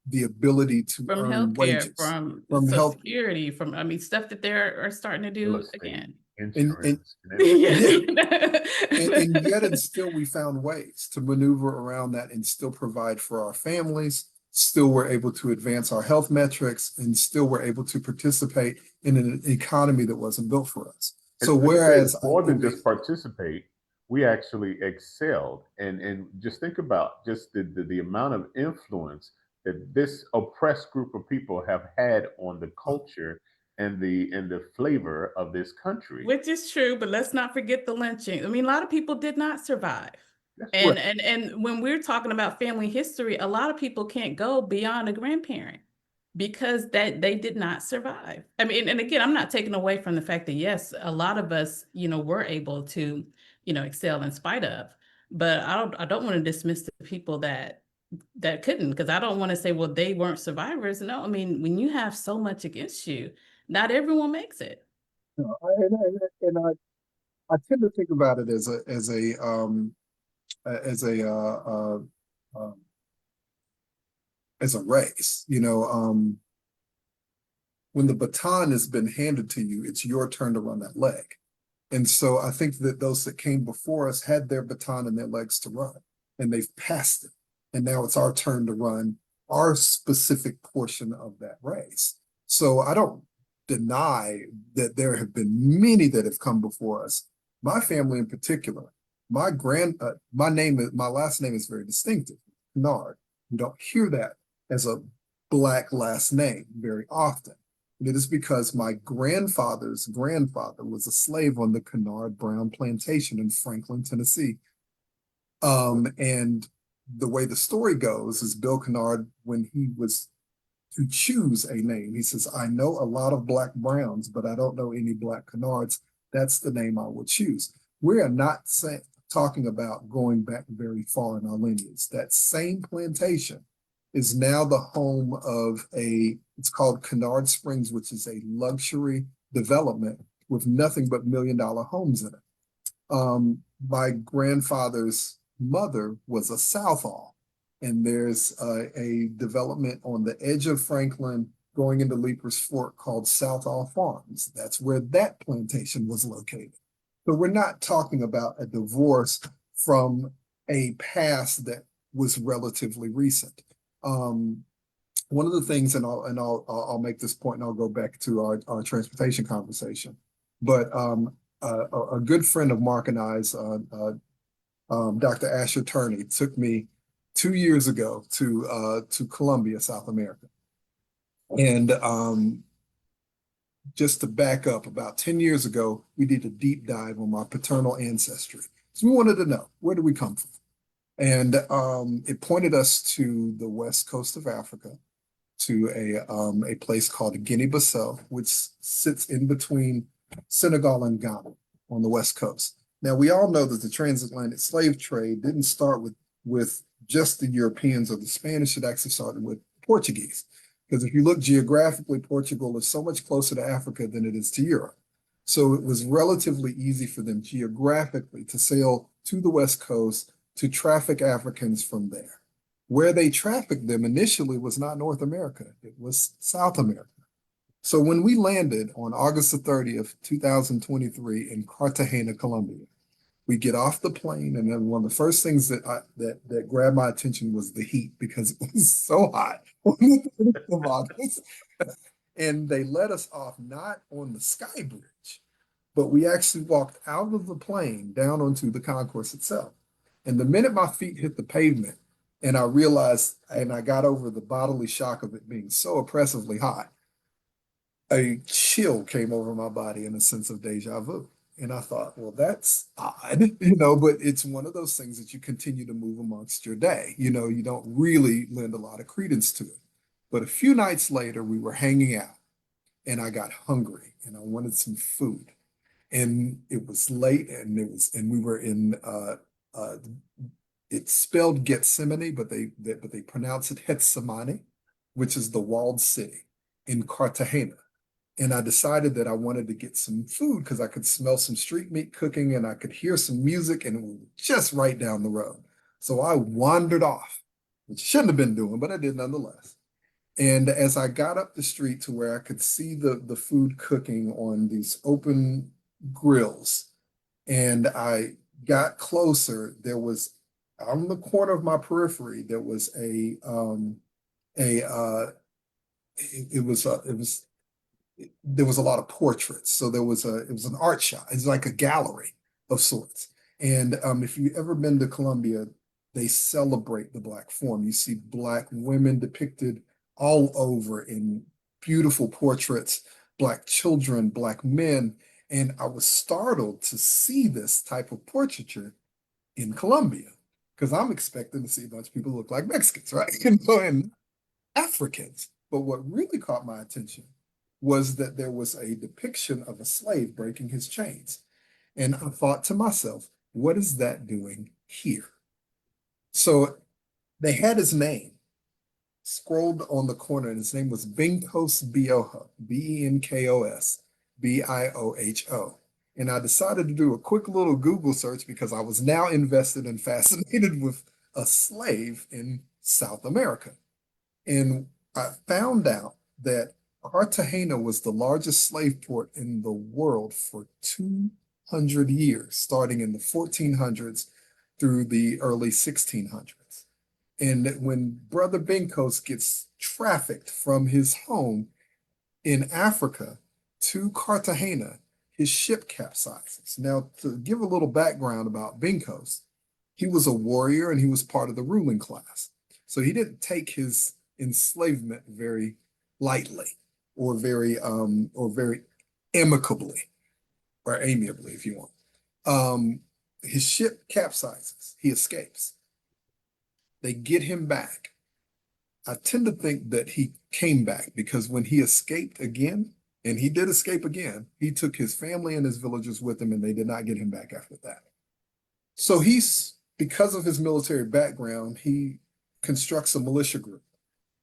the ability to from earn healthcare, wages, from from Social health. Security, from I mean stuff that they're starting to real do estate, again. And insurance, and Yeah. everything. and yet and still we found ways to maneuver around that and still provide for our families, still we're able to advance our health metrics, and still we're able to participate in an economy that wasn't built for us. So And let me say, whereas I more than believe, just participate, we actually excelled. And just think about just the amount of influence that this oppressed group of people have had on the culture and the flavor of this country. Which is true, but let's not forget the lynching. I mean, a lot of people did not survive. That's right, And when we're talking about family history, a lot of people can't go beyond a grandparent because that they did not survive. I mean, and again, I'm not taking away from the fact that yes, a lot of us, you know, were able to, you know, excel in spite of, but I don't want to dismiss the people that couldn't, because I don't want to say, well, they weren't survivors. No, I mean, when you have so much against you, not everyone makes it. and I tend to think about it as a um, as a race. You know, when the baton has been handed to you, it's your turn to run that leg. And so I think that those that came before us had their baton and their legs to run, and they've passed it. And now it's our turn to run our specific portion of that race. So I don't deny that there have been many that have come before us. My family in particular, my last name is very distinctive, Kinnard. You don't hear that as a Black last name very often. And it is because my grandfather's grandfather was a slave on the Kinnard Brown plantation in Franklin, Tennessee. And the way the story goes is Bill Kinnard, when he was to choose a name, he says, I know a lot of Black Browns, but I don't know any Black Kinnards. That's the name I will choose. We are not talking about going back very far in our lineage. That same plantation is now the home of it's called Kinnard Springs, which is a luxury development with nothing but $1 million homes in it. My grandfather's mother was a Southall. and there's a development on the edge of Franklin going into Leaper's Fork called Southall Farms. That's where that plantation was located. So we're not talking about a divorce from a past that was relatively recent. One of the things, and I'll make this point, and I'll go back to our transportation conversation. But a good friend of Mark and I's, Dr. Asher Turney, took me 2 years ago to Colombia, South America, and just to back up, about 10 years ago, we did a deep dive on my paternal ancestry. So we wanted to know, where do we come from? And it pointed us to the west coast of Africa, to a place called Guinea-Bissau, which sits in between Senegal and Ghana on the west coast. Now, we all know that the transatlantic slave trade didn't start with just the Europeans or the Spanish. It actually started with Portuguese. Because if you look geographically, Portugal is so much closer to Africa than it is to Europe. So it was relatively easy for them geographically to sail to the west coast to traffic Africans from there. Where they trafficked them initially was not North America, it was South America. So when we landed on August the 30th, 2023 in Cartagena, Colombia, we get off the plane, and then one of the first things that grabbed my attention was the heat, because it was so hot on the 30th of August. And they let us off not on the sky bridge, but we actually walked out of the plane down onto the concourse itself. And the minute my feet hit the pavement, and I realized, and I got over the bodily shock of it being so oppressively hot, a chill came over my body and a sense of deja vu. And I thought, well, that's odd, but it's one of those things that you continue to move amongst your day. You don't really lend a lot of credence to it. But a few nights later, we were hanging out, and I got hungry and I wanted some food. And it was late, and we were in it's spelled Gethsemane, but they pronounce it Getsemane, which is the walled city in Cartagena. And I decided that I wanted to get some food because I could smell some street meat cooking and I could hear some music, and it was just right down the road. So I wandered off, which I shouldn't have been doing, but I did nonetheless. And as I got up the street to where I could see the food cooking on these open grills, and I got closer, there was on the corner of my periphery, there was there was a lot of portraits. So it was an art shop. It's like a gallery of sorts. And if you've ever been to Colombia, they celebrate the Black form. You see Black women depicted all over in beautiful portraits, Black children, Black men. And I was startled to see this type of portraiture in Colombia, because I'm expecting to see a bunch of people look like Mexicans, right? And Africans. But what really caught my attention was that there was a depiction of a slave breaking his chains. And I thought to myself, what is that doing here? So they had his name scrolled on the corner, and his name was Benkos Bioho, Benkos Bioho. And I decided to do a quick little Google search because I was now invested and fascinated with a slave in South America. And I found out that Cartagena was the largest slave port in the world for 200 years, starting in the 1400s through the early 1600s. And when Brother Benkos gets trafficked from his home in Africa to Cartagena, his ship capsizes. Now, to give a little background about Benkos, he was a warrior and he was part of the ruling class. So he didn't take his enslavement very lightly or very amicably or amiably, if you want. His ship capsizes. He escapes. They get him back. I tend to think that he came back because when he escaped again, and he did escape again, he took his family and his villagers with him, and they did not get him back after that. So because of his military background, he constructs a militia group,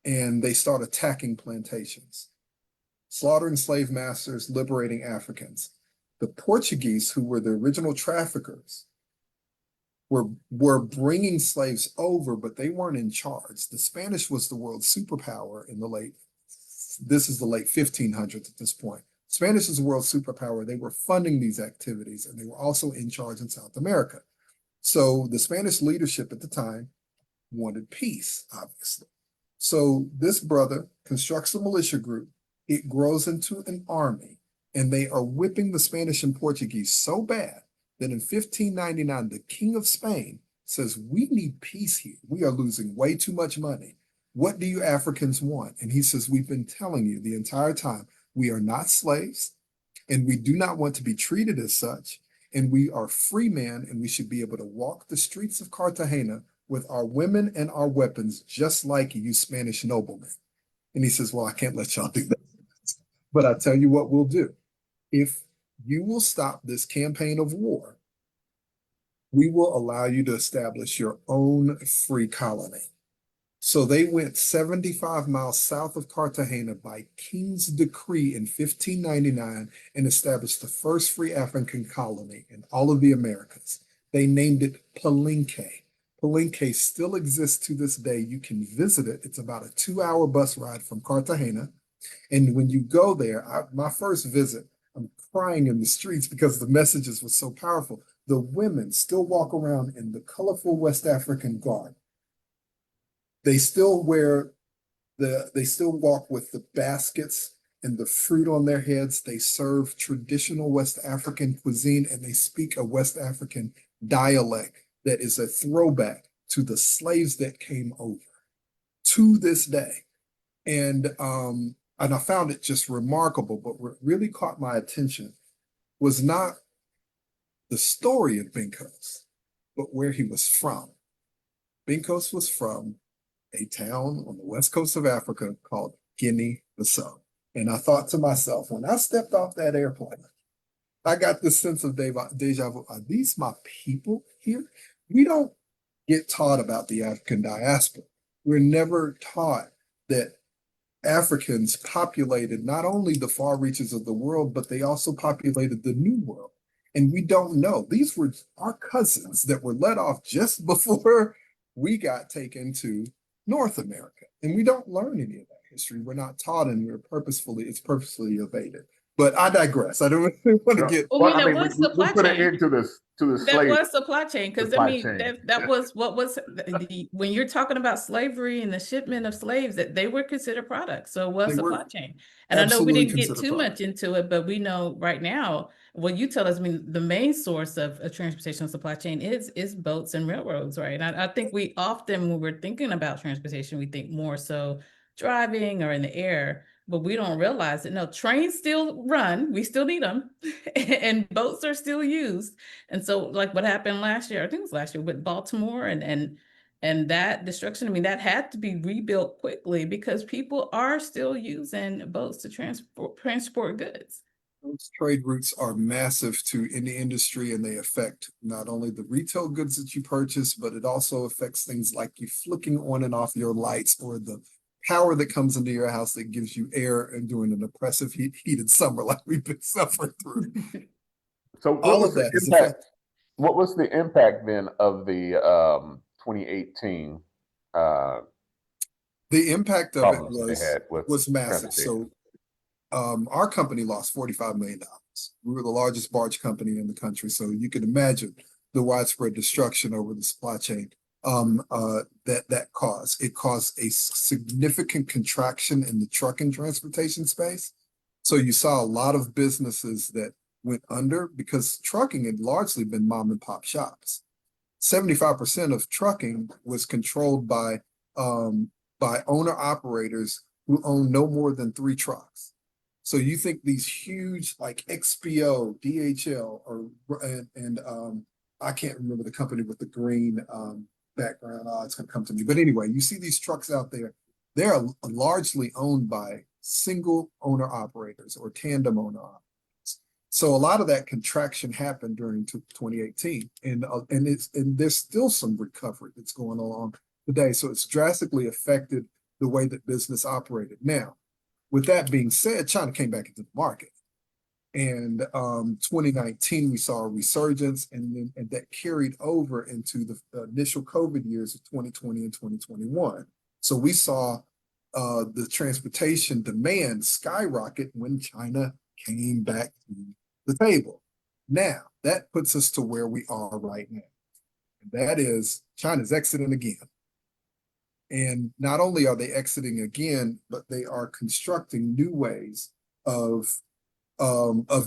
and they start attacking plantations, slaughtering slave masters, liberating Africans. The Portuguese, who were the original traffickers, were bringing slaves over, but they weren't in charge. The Spanish was the world superpower in the late 1500s at this point. Spanish is a world superpower. They were funding these activities, and they were also in charge in South America. So the Spanish leadership at the time wanted peace, obviously. So this brother constructs a militia group. It grows into an army, and they are whipping the Spanish and Portuguese so bad that in 1599, the King of Spain says, we need peace here. We are losing way too much money. What do you Africans want? And he says, we've been telling you the entire time, we are not slaves, and we do not want to be treated as such, and we are free men, and we should be able to walk the streets of Cartagena with our women and our weapons, just like you Spanish noblemen. And he says, well, I can't let y'all do that. But I tell you what we'll do. If you will stop this campaign of war, we will allow you to establish your own free colony. So they went 75 miles south of Cartagena by King's decree in 1599 and established the first free African colony in all of the Americas. They named it Palenque. Palenque still exists to this day. You can visit it. It's about a 2-hour bus ride from Cartagena. And when you go there, my first visit, I'm crying in the streets because the messages were so powerful. The women still walk around in the colorful West African garb. They still walk with the baskets and the fruit on their heads. They serve traditional West African cuisine, and they speak a West African dialect that is a throwback to the slaves that came over to this day. And I found it just remarkable, but what really caught my attention was not the story of Binkos, but where he was from. Binkos was from a town on the west coast of Africa called Guinea-Bissau. And I thought to myself, when I stepped off that airplane, I got this sense of deja vu. Are these my people here? We don't get taught about the African diaspora. We're never taught that Africans populated not only the far reaches of the world, but they also populated the New World. And we don't know. These were our cousins that were let off just before we got taken to North America. And we don't learn any of that history. We're not taught, and it's purposefully evaded. But I digress. I don't really want to get. Well, we put it into the slave. That was supply chain, because I mean that was what was when you're talking about slavery and the shipment of slaves, that they were considered products. So it was supply chain. And I know we didn't get too much into it, but we know right now, what you tell us, I mean, the main source of transportation supply chain is boats and railroads, right? And I think we often, when we're thinking about transportation, we think more so driving or in the air, but we don't realize that no, trains still run, we still need them, and boats are still used. And so like what happened last year, I think it was last year with Baltimore and that destruction, I mean, that had to be rebuilt quickly because people are still using boats to transport goods. Those trade routes are massive in the industry, and they affect not only the retail goods that you purchase, but it also affects things like you flicking on and off your lights, or the power that comes into your house that gives you air and during an oppressive heated summer like we've been suffering through. So all of that is affected. What was the impact then of the 2018? The impact of it was massive. So our company lost $45 million. We were the largest barge company in the country. So you can imagine the widespread destruction over the supply chain that caused. It caused a significant contraction in the trucking transportation space. So you saw a lot of businesses that went under because trucking had largely been mom and pop shops. 75% of trucking was controlled by owner operators who own no more than 3 trucks. So you think these huge like XPO, DHL, and I can't remember the company with the green background. Oh, it's going to come to me. But anyway, you see these trucks out there. They're largely owned by single owner operators or tandem owner operators. So a lot of that contraction happened during 2018, and there's still some recovery that's going on today. So it's drastically affected the way that business operated. Now, with that being said, China came back into the market, And 2019, we saw a resurgence, and that carried over into the initial COVID years of 2020 and 2021. So we saw the transportation demand skyrocket when China came back to the table. Now, that puts us to where we are right now. And that is China's exiting again. And not only are they exiting again, but they are constructing new ways of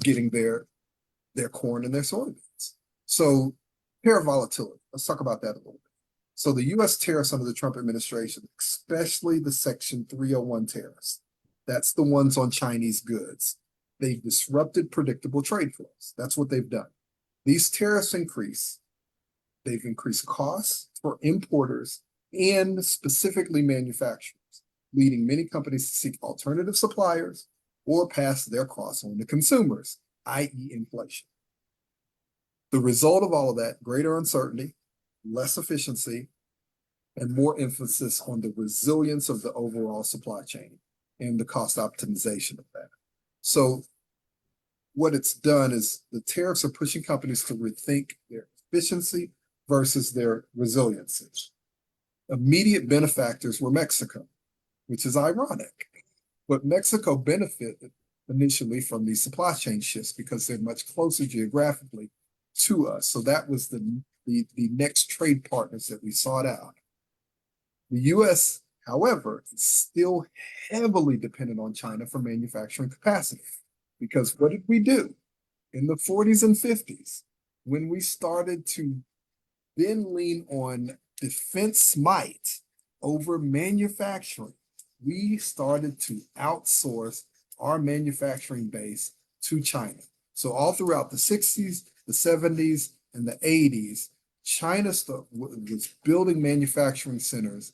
getting their corn and their soybeans. So tariff volatility, let's talk about that a little bit. So the US tariffs under the Trump administration, especially the Section 301 tariffs, that's the ones on Chinese goods. They've disrupted predictable trade flows. That's what they've done. These tariffs they've increased costs for importers and specifically manufacturers, leading many companies to seek alternative suppliers or pass their costs on to consumers, i.e. inflation. The result of all of that, greater uncertainty, less efficiency, and more emphasis on the resilience of the overall supply chain and the cost optimization of that. So what it's done is the tariffs are pushing companies to rethink their efficiency versus their resiliency. Immediate benefactors were Mexico, which is ironic. But Mexico benefited initially from these supply chain shifts because they're much closer geographically to us. So that was the next trade partners that we sought out. The US, however, is still heavily dependent on China for manufacturing capacity. Because what did we do in the 40s and 50s when we started to then lean on defense might over manufacturing? We started to outsource our manufacturing base to China. So all throughout the 60s, the 70s, and the 80s, China was building manufacturing centers,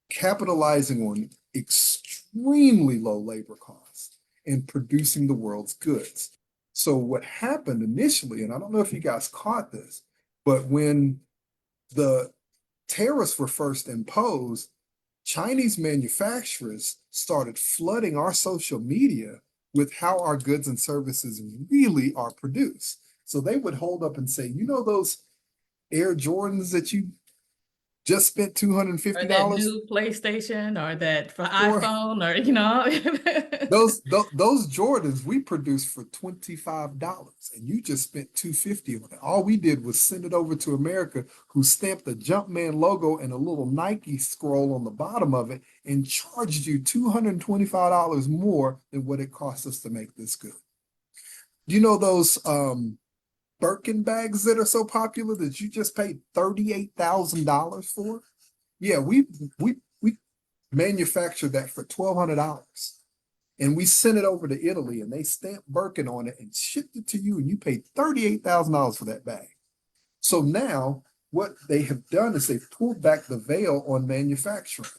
capitalizing on extremely low labor costs and producing the world's goods. So what happened initially, and I don't know if you guys caught this, but when the tariffs were first imposed, Chinese manufacturers started flooding our social media with how our goods and services really are produced. So they would hold up and say, you know, those Air Jordans that you just spent $250 or that new PlayStation or that for iPhone, or those Jordans we produced for $25 and you just spent $250 on it. All we did was send it over to America, who stamped the Jumpman logo and a little Nike scroll on the bottom of it and charged you $225 more than what it cost us to make this good. You know those Birkin bags that are so popular that you just paid $38,000 for? Yeah, we manufactured that for $1,200. And we sent it over to Italy and they stamped Birkin on it and shipped it to you, and you paid $38,000 for that bag. So now what they have done is they've pulled back the veil on manufacturing.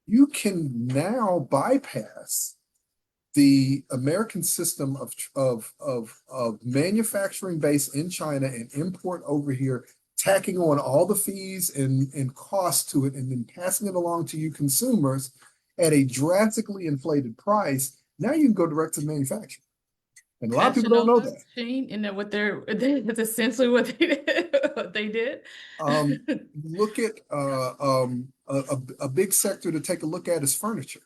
You can now bypass the American system of manufacturing base in China and import over here, tacking on all the fees and costs to it, and then passing it along to you consumers at a drastically inflated price. Now you can go direct to manufacturing. And a lot of people don't know that. Isn't that that's essentially what they did? What they did? Look at a big sector to take a look at is furniture.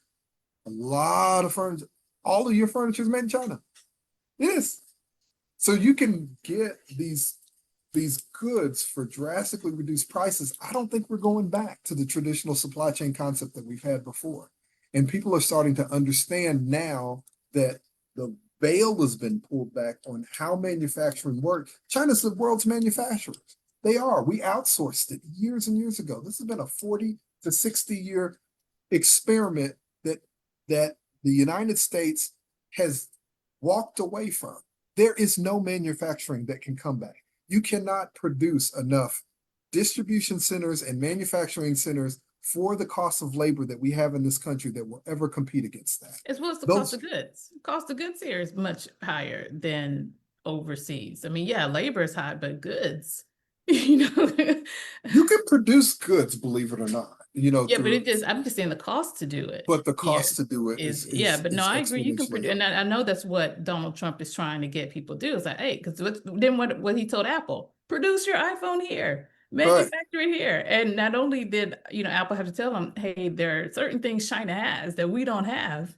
A lot of furniture. All of your furniture is made in China. Yes. So you can get these goods for drastically reduced prices. I don't think we're going back to the traditional supply chain concept that we've had before. And people are starting to understand now that the veil has been pulled back on how manufacturing works. China's the world's manufacturers. They are. We outsourced it years and years ago. This has been a 40 to 60 year experiment that the United States has walked away from. There is no manufacturing that can come back. You cannot produce enough distribution centers and manufacturing centers for the cost of labor that we have in this country that will ever compete against that. As well as the cost of goods. Cost of goods here is much higher than overseas. I mean, yeah, labor is high, but goods, You can produce goods, believe it or not. you know, Yeah, but through, I'm just saying the cost to do it but the here cost to do it yeah, but no, is I agree. You can exponentially produce, up. and I know that's what Donald Trump is trying to get people to do. It's like, hey, because then what he told Apple, produce your iPhone here, Right. manufacture it here. And not only did, Apple have to tell them, hey, there are certain things China has that we don't have,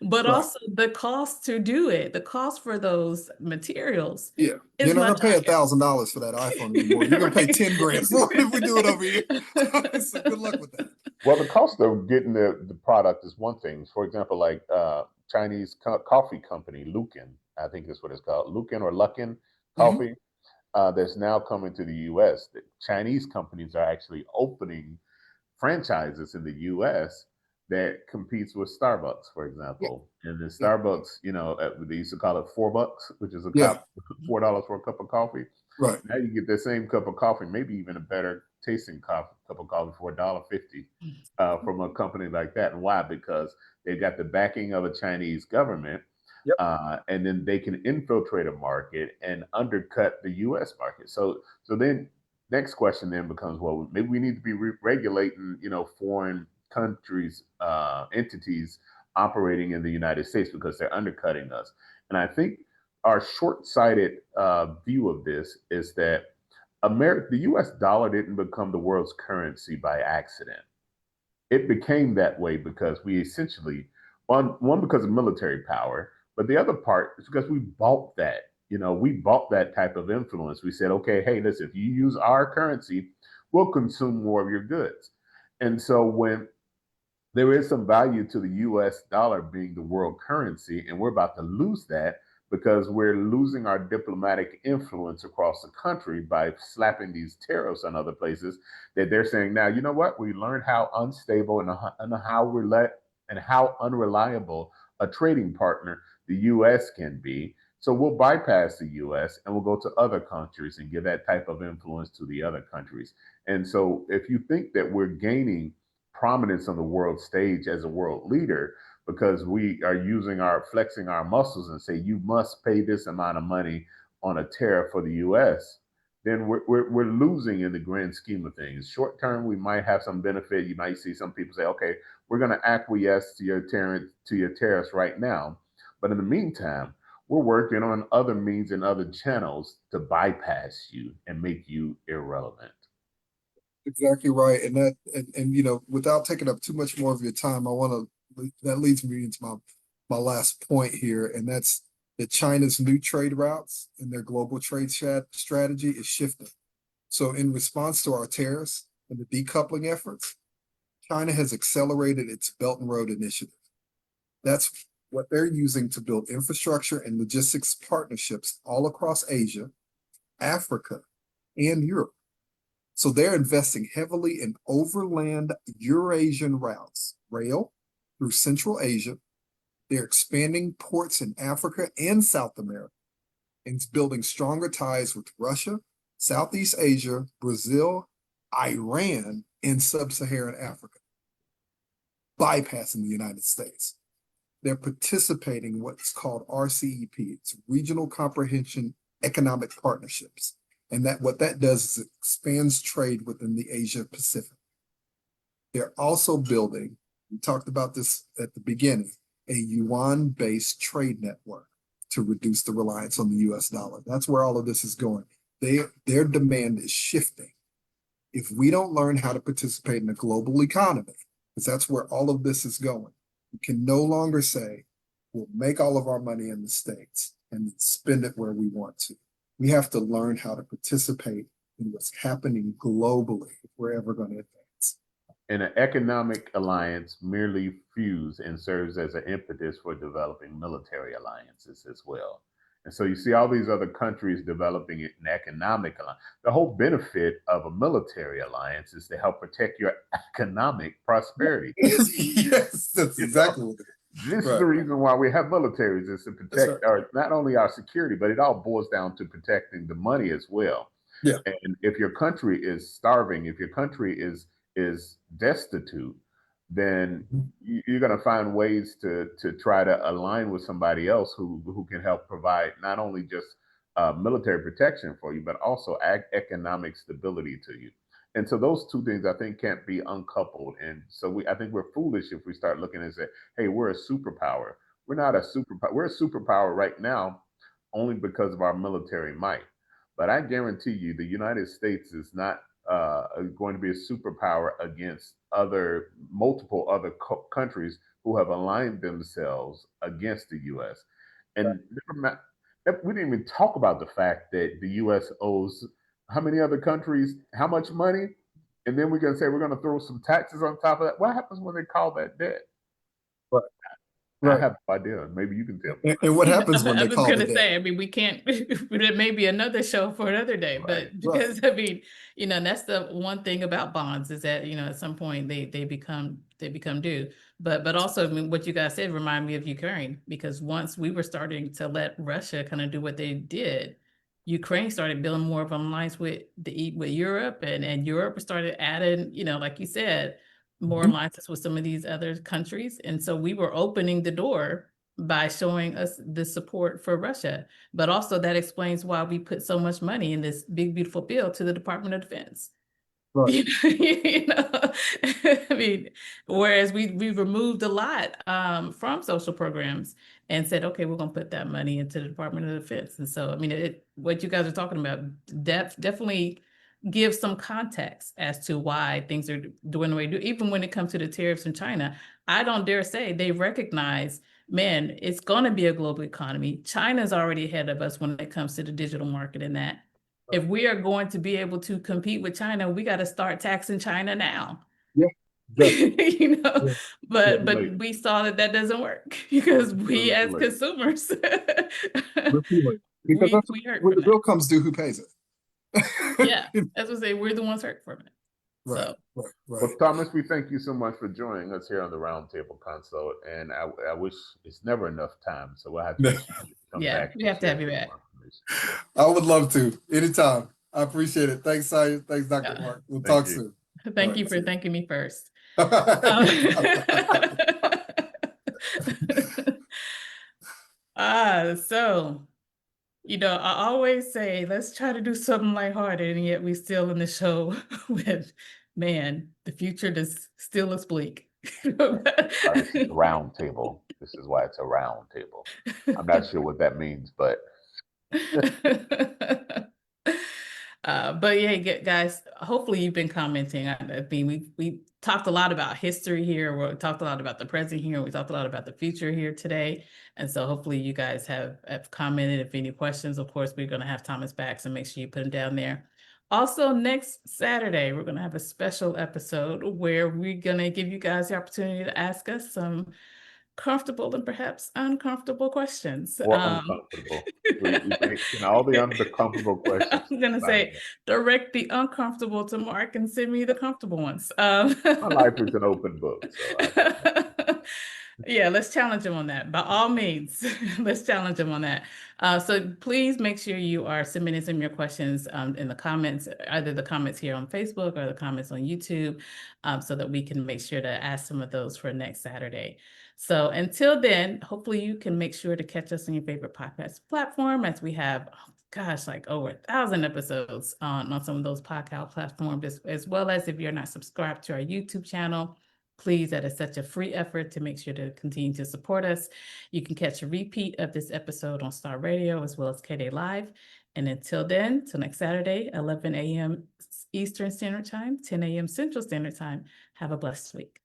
but Right. also the cost to do it, the cost for those materials Yeah. is You're not much gonna pay higher. $1,000 for that iPhone anymore. You're gonna pay Right. 10 grand for it if we do it over here. So good luck with that. Well, the cost of getting the product is one thing. For example, like Chinese coffee company, Luckin, I think that's what it's called, Luckin or Luckin Mhm. Coffee, that's now coming to the U.S. The Chinese companies are actually opening franchises in the U.S. that competes with Starbucks, for Yeah. example. And the Yeah. Starbucks, they used to call it $4, which is a Yeah. cup, $4 for a cup of coffee. Right. Now you get the same cup of coffee, maybe even a better tasting cup of coffee for $1.50 from a company like that. And why? Because they've got the backing of a Chinese government, Yep. and then they can infiltrate a market and undercut the U.S. market. So then next question then becomes, well, maybe we need to be regulating, foreign countries, entities operating in the United States because they're undercutting us. And I think our short-sighted view of this is that the U.S. dollar didn't become the world's currency by accident. It became that way because we essentially, one because of military power, but the other part is because we bought that. We bought that type of influence. We said, okay, hey, listen, if you use our currency, we'll consume more of your goods. And so when there is some value to the US dollar being the world currency, and we're about to lose that because we're losing our diplomatic influence across the country by slapping these tariffs on other places that they're saying, now, you know what? We learned how unstable and how unreliable a trading partner the US can be. So we'll bypass the US and we'll go to other countries and give that type of influence to the other countries. And so if you think that we're gaining prominence on the world stage as a world leader because we are flexing our muscles and say you must pay this amount of money on a tariff for the US, then we're losing in the grand scheme of things. Short term, we might have some benefit. You might see some people say, okay, we're going to acquiesce to your tariffs right now, but in the meantime, we're working on other means and other channels to bypass you and make you irrelevant. Exactly right. And without taking up too much more of your time, that leads me into my last point here, and that's that China's new trade routes and their global trade strategy is shifting. So in response to our tariffs and the decoupling efforts, China has accelerated its Belt and Road Initiative. That's what they're using to build infrastructure and logistics partnerships all across Asia, Africa, and Europe. So they're investing heavily in overland Eurasian routes, rail through Central Asia. They're expanding ports in Africa and South America and building stronger ties with Russia, Southeast Asia, Brazil, Iran, and Sub-Saharan Africa, bypassing the United States. They're participating in what's called RCEP. It's Regional Comprehension Economic Partnerships. And what that does is it expands trade within the Asia Pacific. They're also building, we talked about this at the beginning, a yuan-based trade network to reduce the reliance on the US dollar. That's where all of this is going. Their demand is shifting. If we don't learn how to participate in the global economy, because that's where all of this is going, we can no longer say, we'll make all of our money in the States and spend it where we want to. We have to learn how to participate in what's happening globally if we're ever going to advance. And an economic alliance merely fuels and serves as an impetus for developing military alliances as well. And so you see all these other countries developing an economic alliance. The whole benefit of a military alliance is to help protect your economic prosperity. Yes, that's exactly what it is. This is the reason why we have militaries, is to protect not only our security, but it all boils down to protecting the money as well. Yeah. And if your country is starving, if your country is destitute, then you're going to find ways to try to align with somebody else who can help provide not only just military protection for you, but also economic stability to you. And so those two things I think can't be uncoupled. And so I think we're foolish if we start looking and say, hey, we're a superpower. We're not a superpower. We're a superpower right now only because of our military might. But I guarantee you the United States is not going to be a superpower against multiple other countries who have aligned themselves against the U.S. And we didn't even talk about the fact that the U.S. owes how many other countries how much money, and then we're going to say we're going to throw some taxes on top of that. What happens when they call that debt? Right. I Right. have no idea. Maybe you can tell me. And what happens when I they was call going it to debt? say, I mean, we can't, there may be another show for another day, Right. but because, I mean, you know, that's the one thing about bonds is that, you know, at some point they become due. But also, I mean, what you guys said remind me of Ukraine, because once we were starting to let Russia kind of do what they did, Ukraine started building more of an alliance with Europe, and Europe started adding, you know, like you said, more Mhm. alliances with some of these other countries. And so we were opening the door by showing us the support for Russia. But also that explains why we put so much money in this big, beautiful bill to the Department of Defense. Right. You know, I mean, whereas we removed a lot from social programs and said, okay, we're going to put that money into the Department of Defense. And so, I mean, what you guys are talking about definitely gives some context as to why things are doing the way they do. Even when it comes to the tariffs in China, I don't dare say they recognize, man, it's going to be a global economy. China's already ahead of us when it comes to the digital market and that. If we are going to be able to compete with China, we got to start taxing China now. Yeah. Exactly. You know, Yeah. but we saw that doesn't work because we as Late. consumers, We're too late. Because that's we hurt when from the bill that. comes due, who pays it? Yeah, as I say, we're the ones hurt from it. Right, So right, Well, right. Thomas, we thank you so much for joining us here on the Roundtable Consult. And I wish it's never enough time, so we'll have to No. get you to come yeah, back. we and have to share have you some back. more information. I would love to. Anytime. I appreciate it. Thanks, Saya. Thanks, Dr. Yeah. Mark. We'll Thank talk you. soon. Thank All you right, for see you. thanking me first. So, you know, I always say, let's try to do something lighthearted, and yet we still in the show with, man, the future just still looks bleak. This is a round table. This is why it's a round table. I'm not sure what that means, but But yeah, guys, hopefully you've been commenting. I mean, we talked a lot about history here. We talked a lot about the present here. We talked a lot about the future here today. And so hopefully you guys have commented. If any questions, of course, we're going to have Thomas back, so make sure you put him down there. Also, next Saturday, we're going to have a special episode where we're going to give you guys the opportunity to ask us some comfortable and perhaps uncomfortable questions. or uncomfortable. We can all the uncomfortable questions. I'm gonna say direct the uncomfortable to Mark and send me the comfortable ones. My life is an open book, so yeah, let's challenge him on that. By all means, let's challenge him on that. So please make sure you are submitting some of your questions in the comments, either the comments here on Facebook or the comments on YouTube, so that we can make sure to ask some of those for next Saturday. So until then, hopefully you can make sure to catch us on your favorite podcast platform, as we have, oh gosh, like over 1,000 episodes on some of those podcast platforms, as well as if you're not subscribed to our YouTube channel, please, that is such a free effort to make sure to continue to support us. You can catch a repeat of this episode on Star Radio as well as KDay Live. And until then, till next Saturday, 11 a.m. Eastern Standard Time, 10 a.m. Central Standard Time, have a blessed week.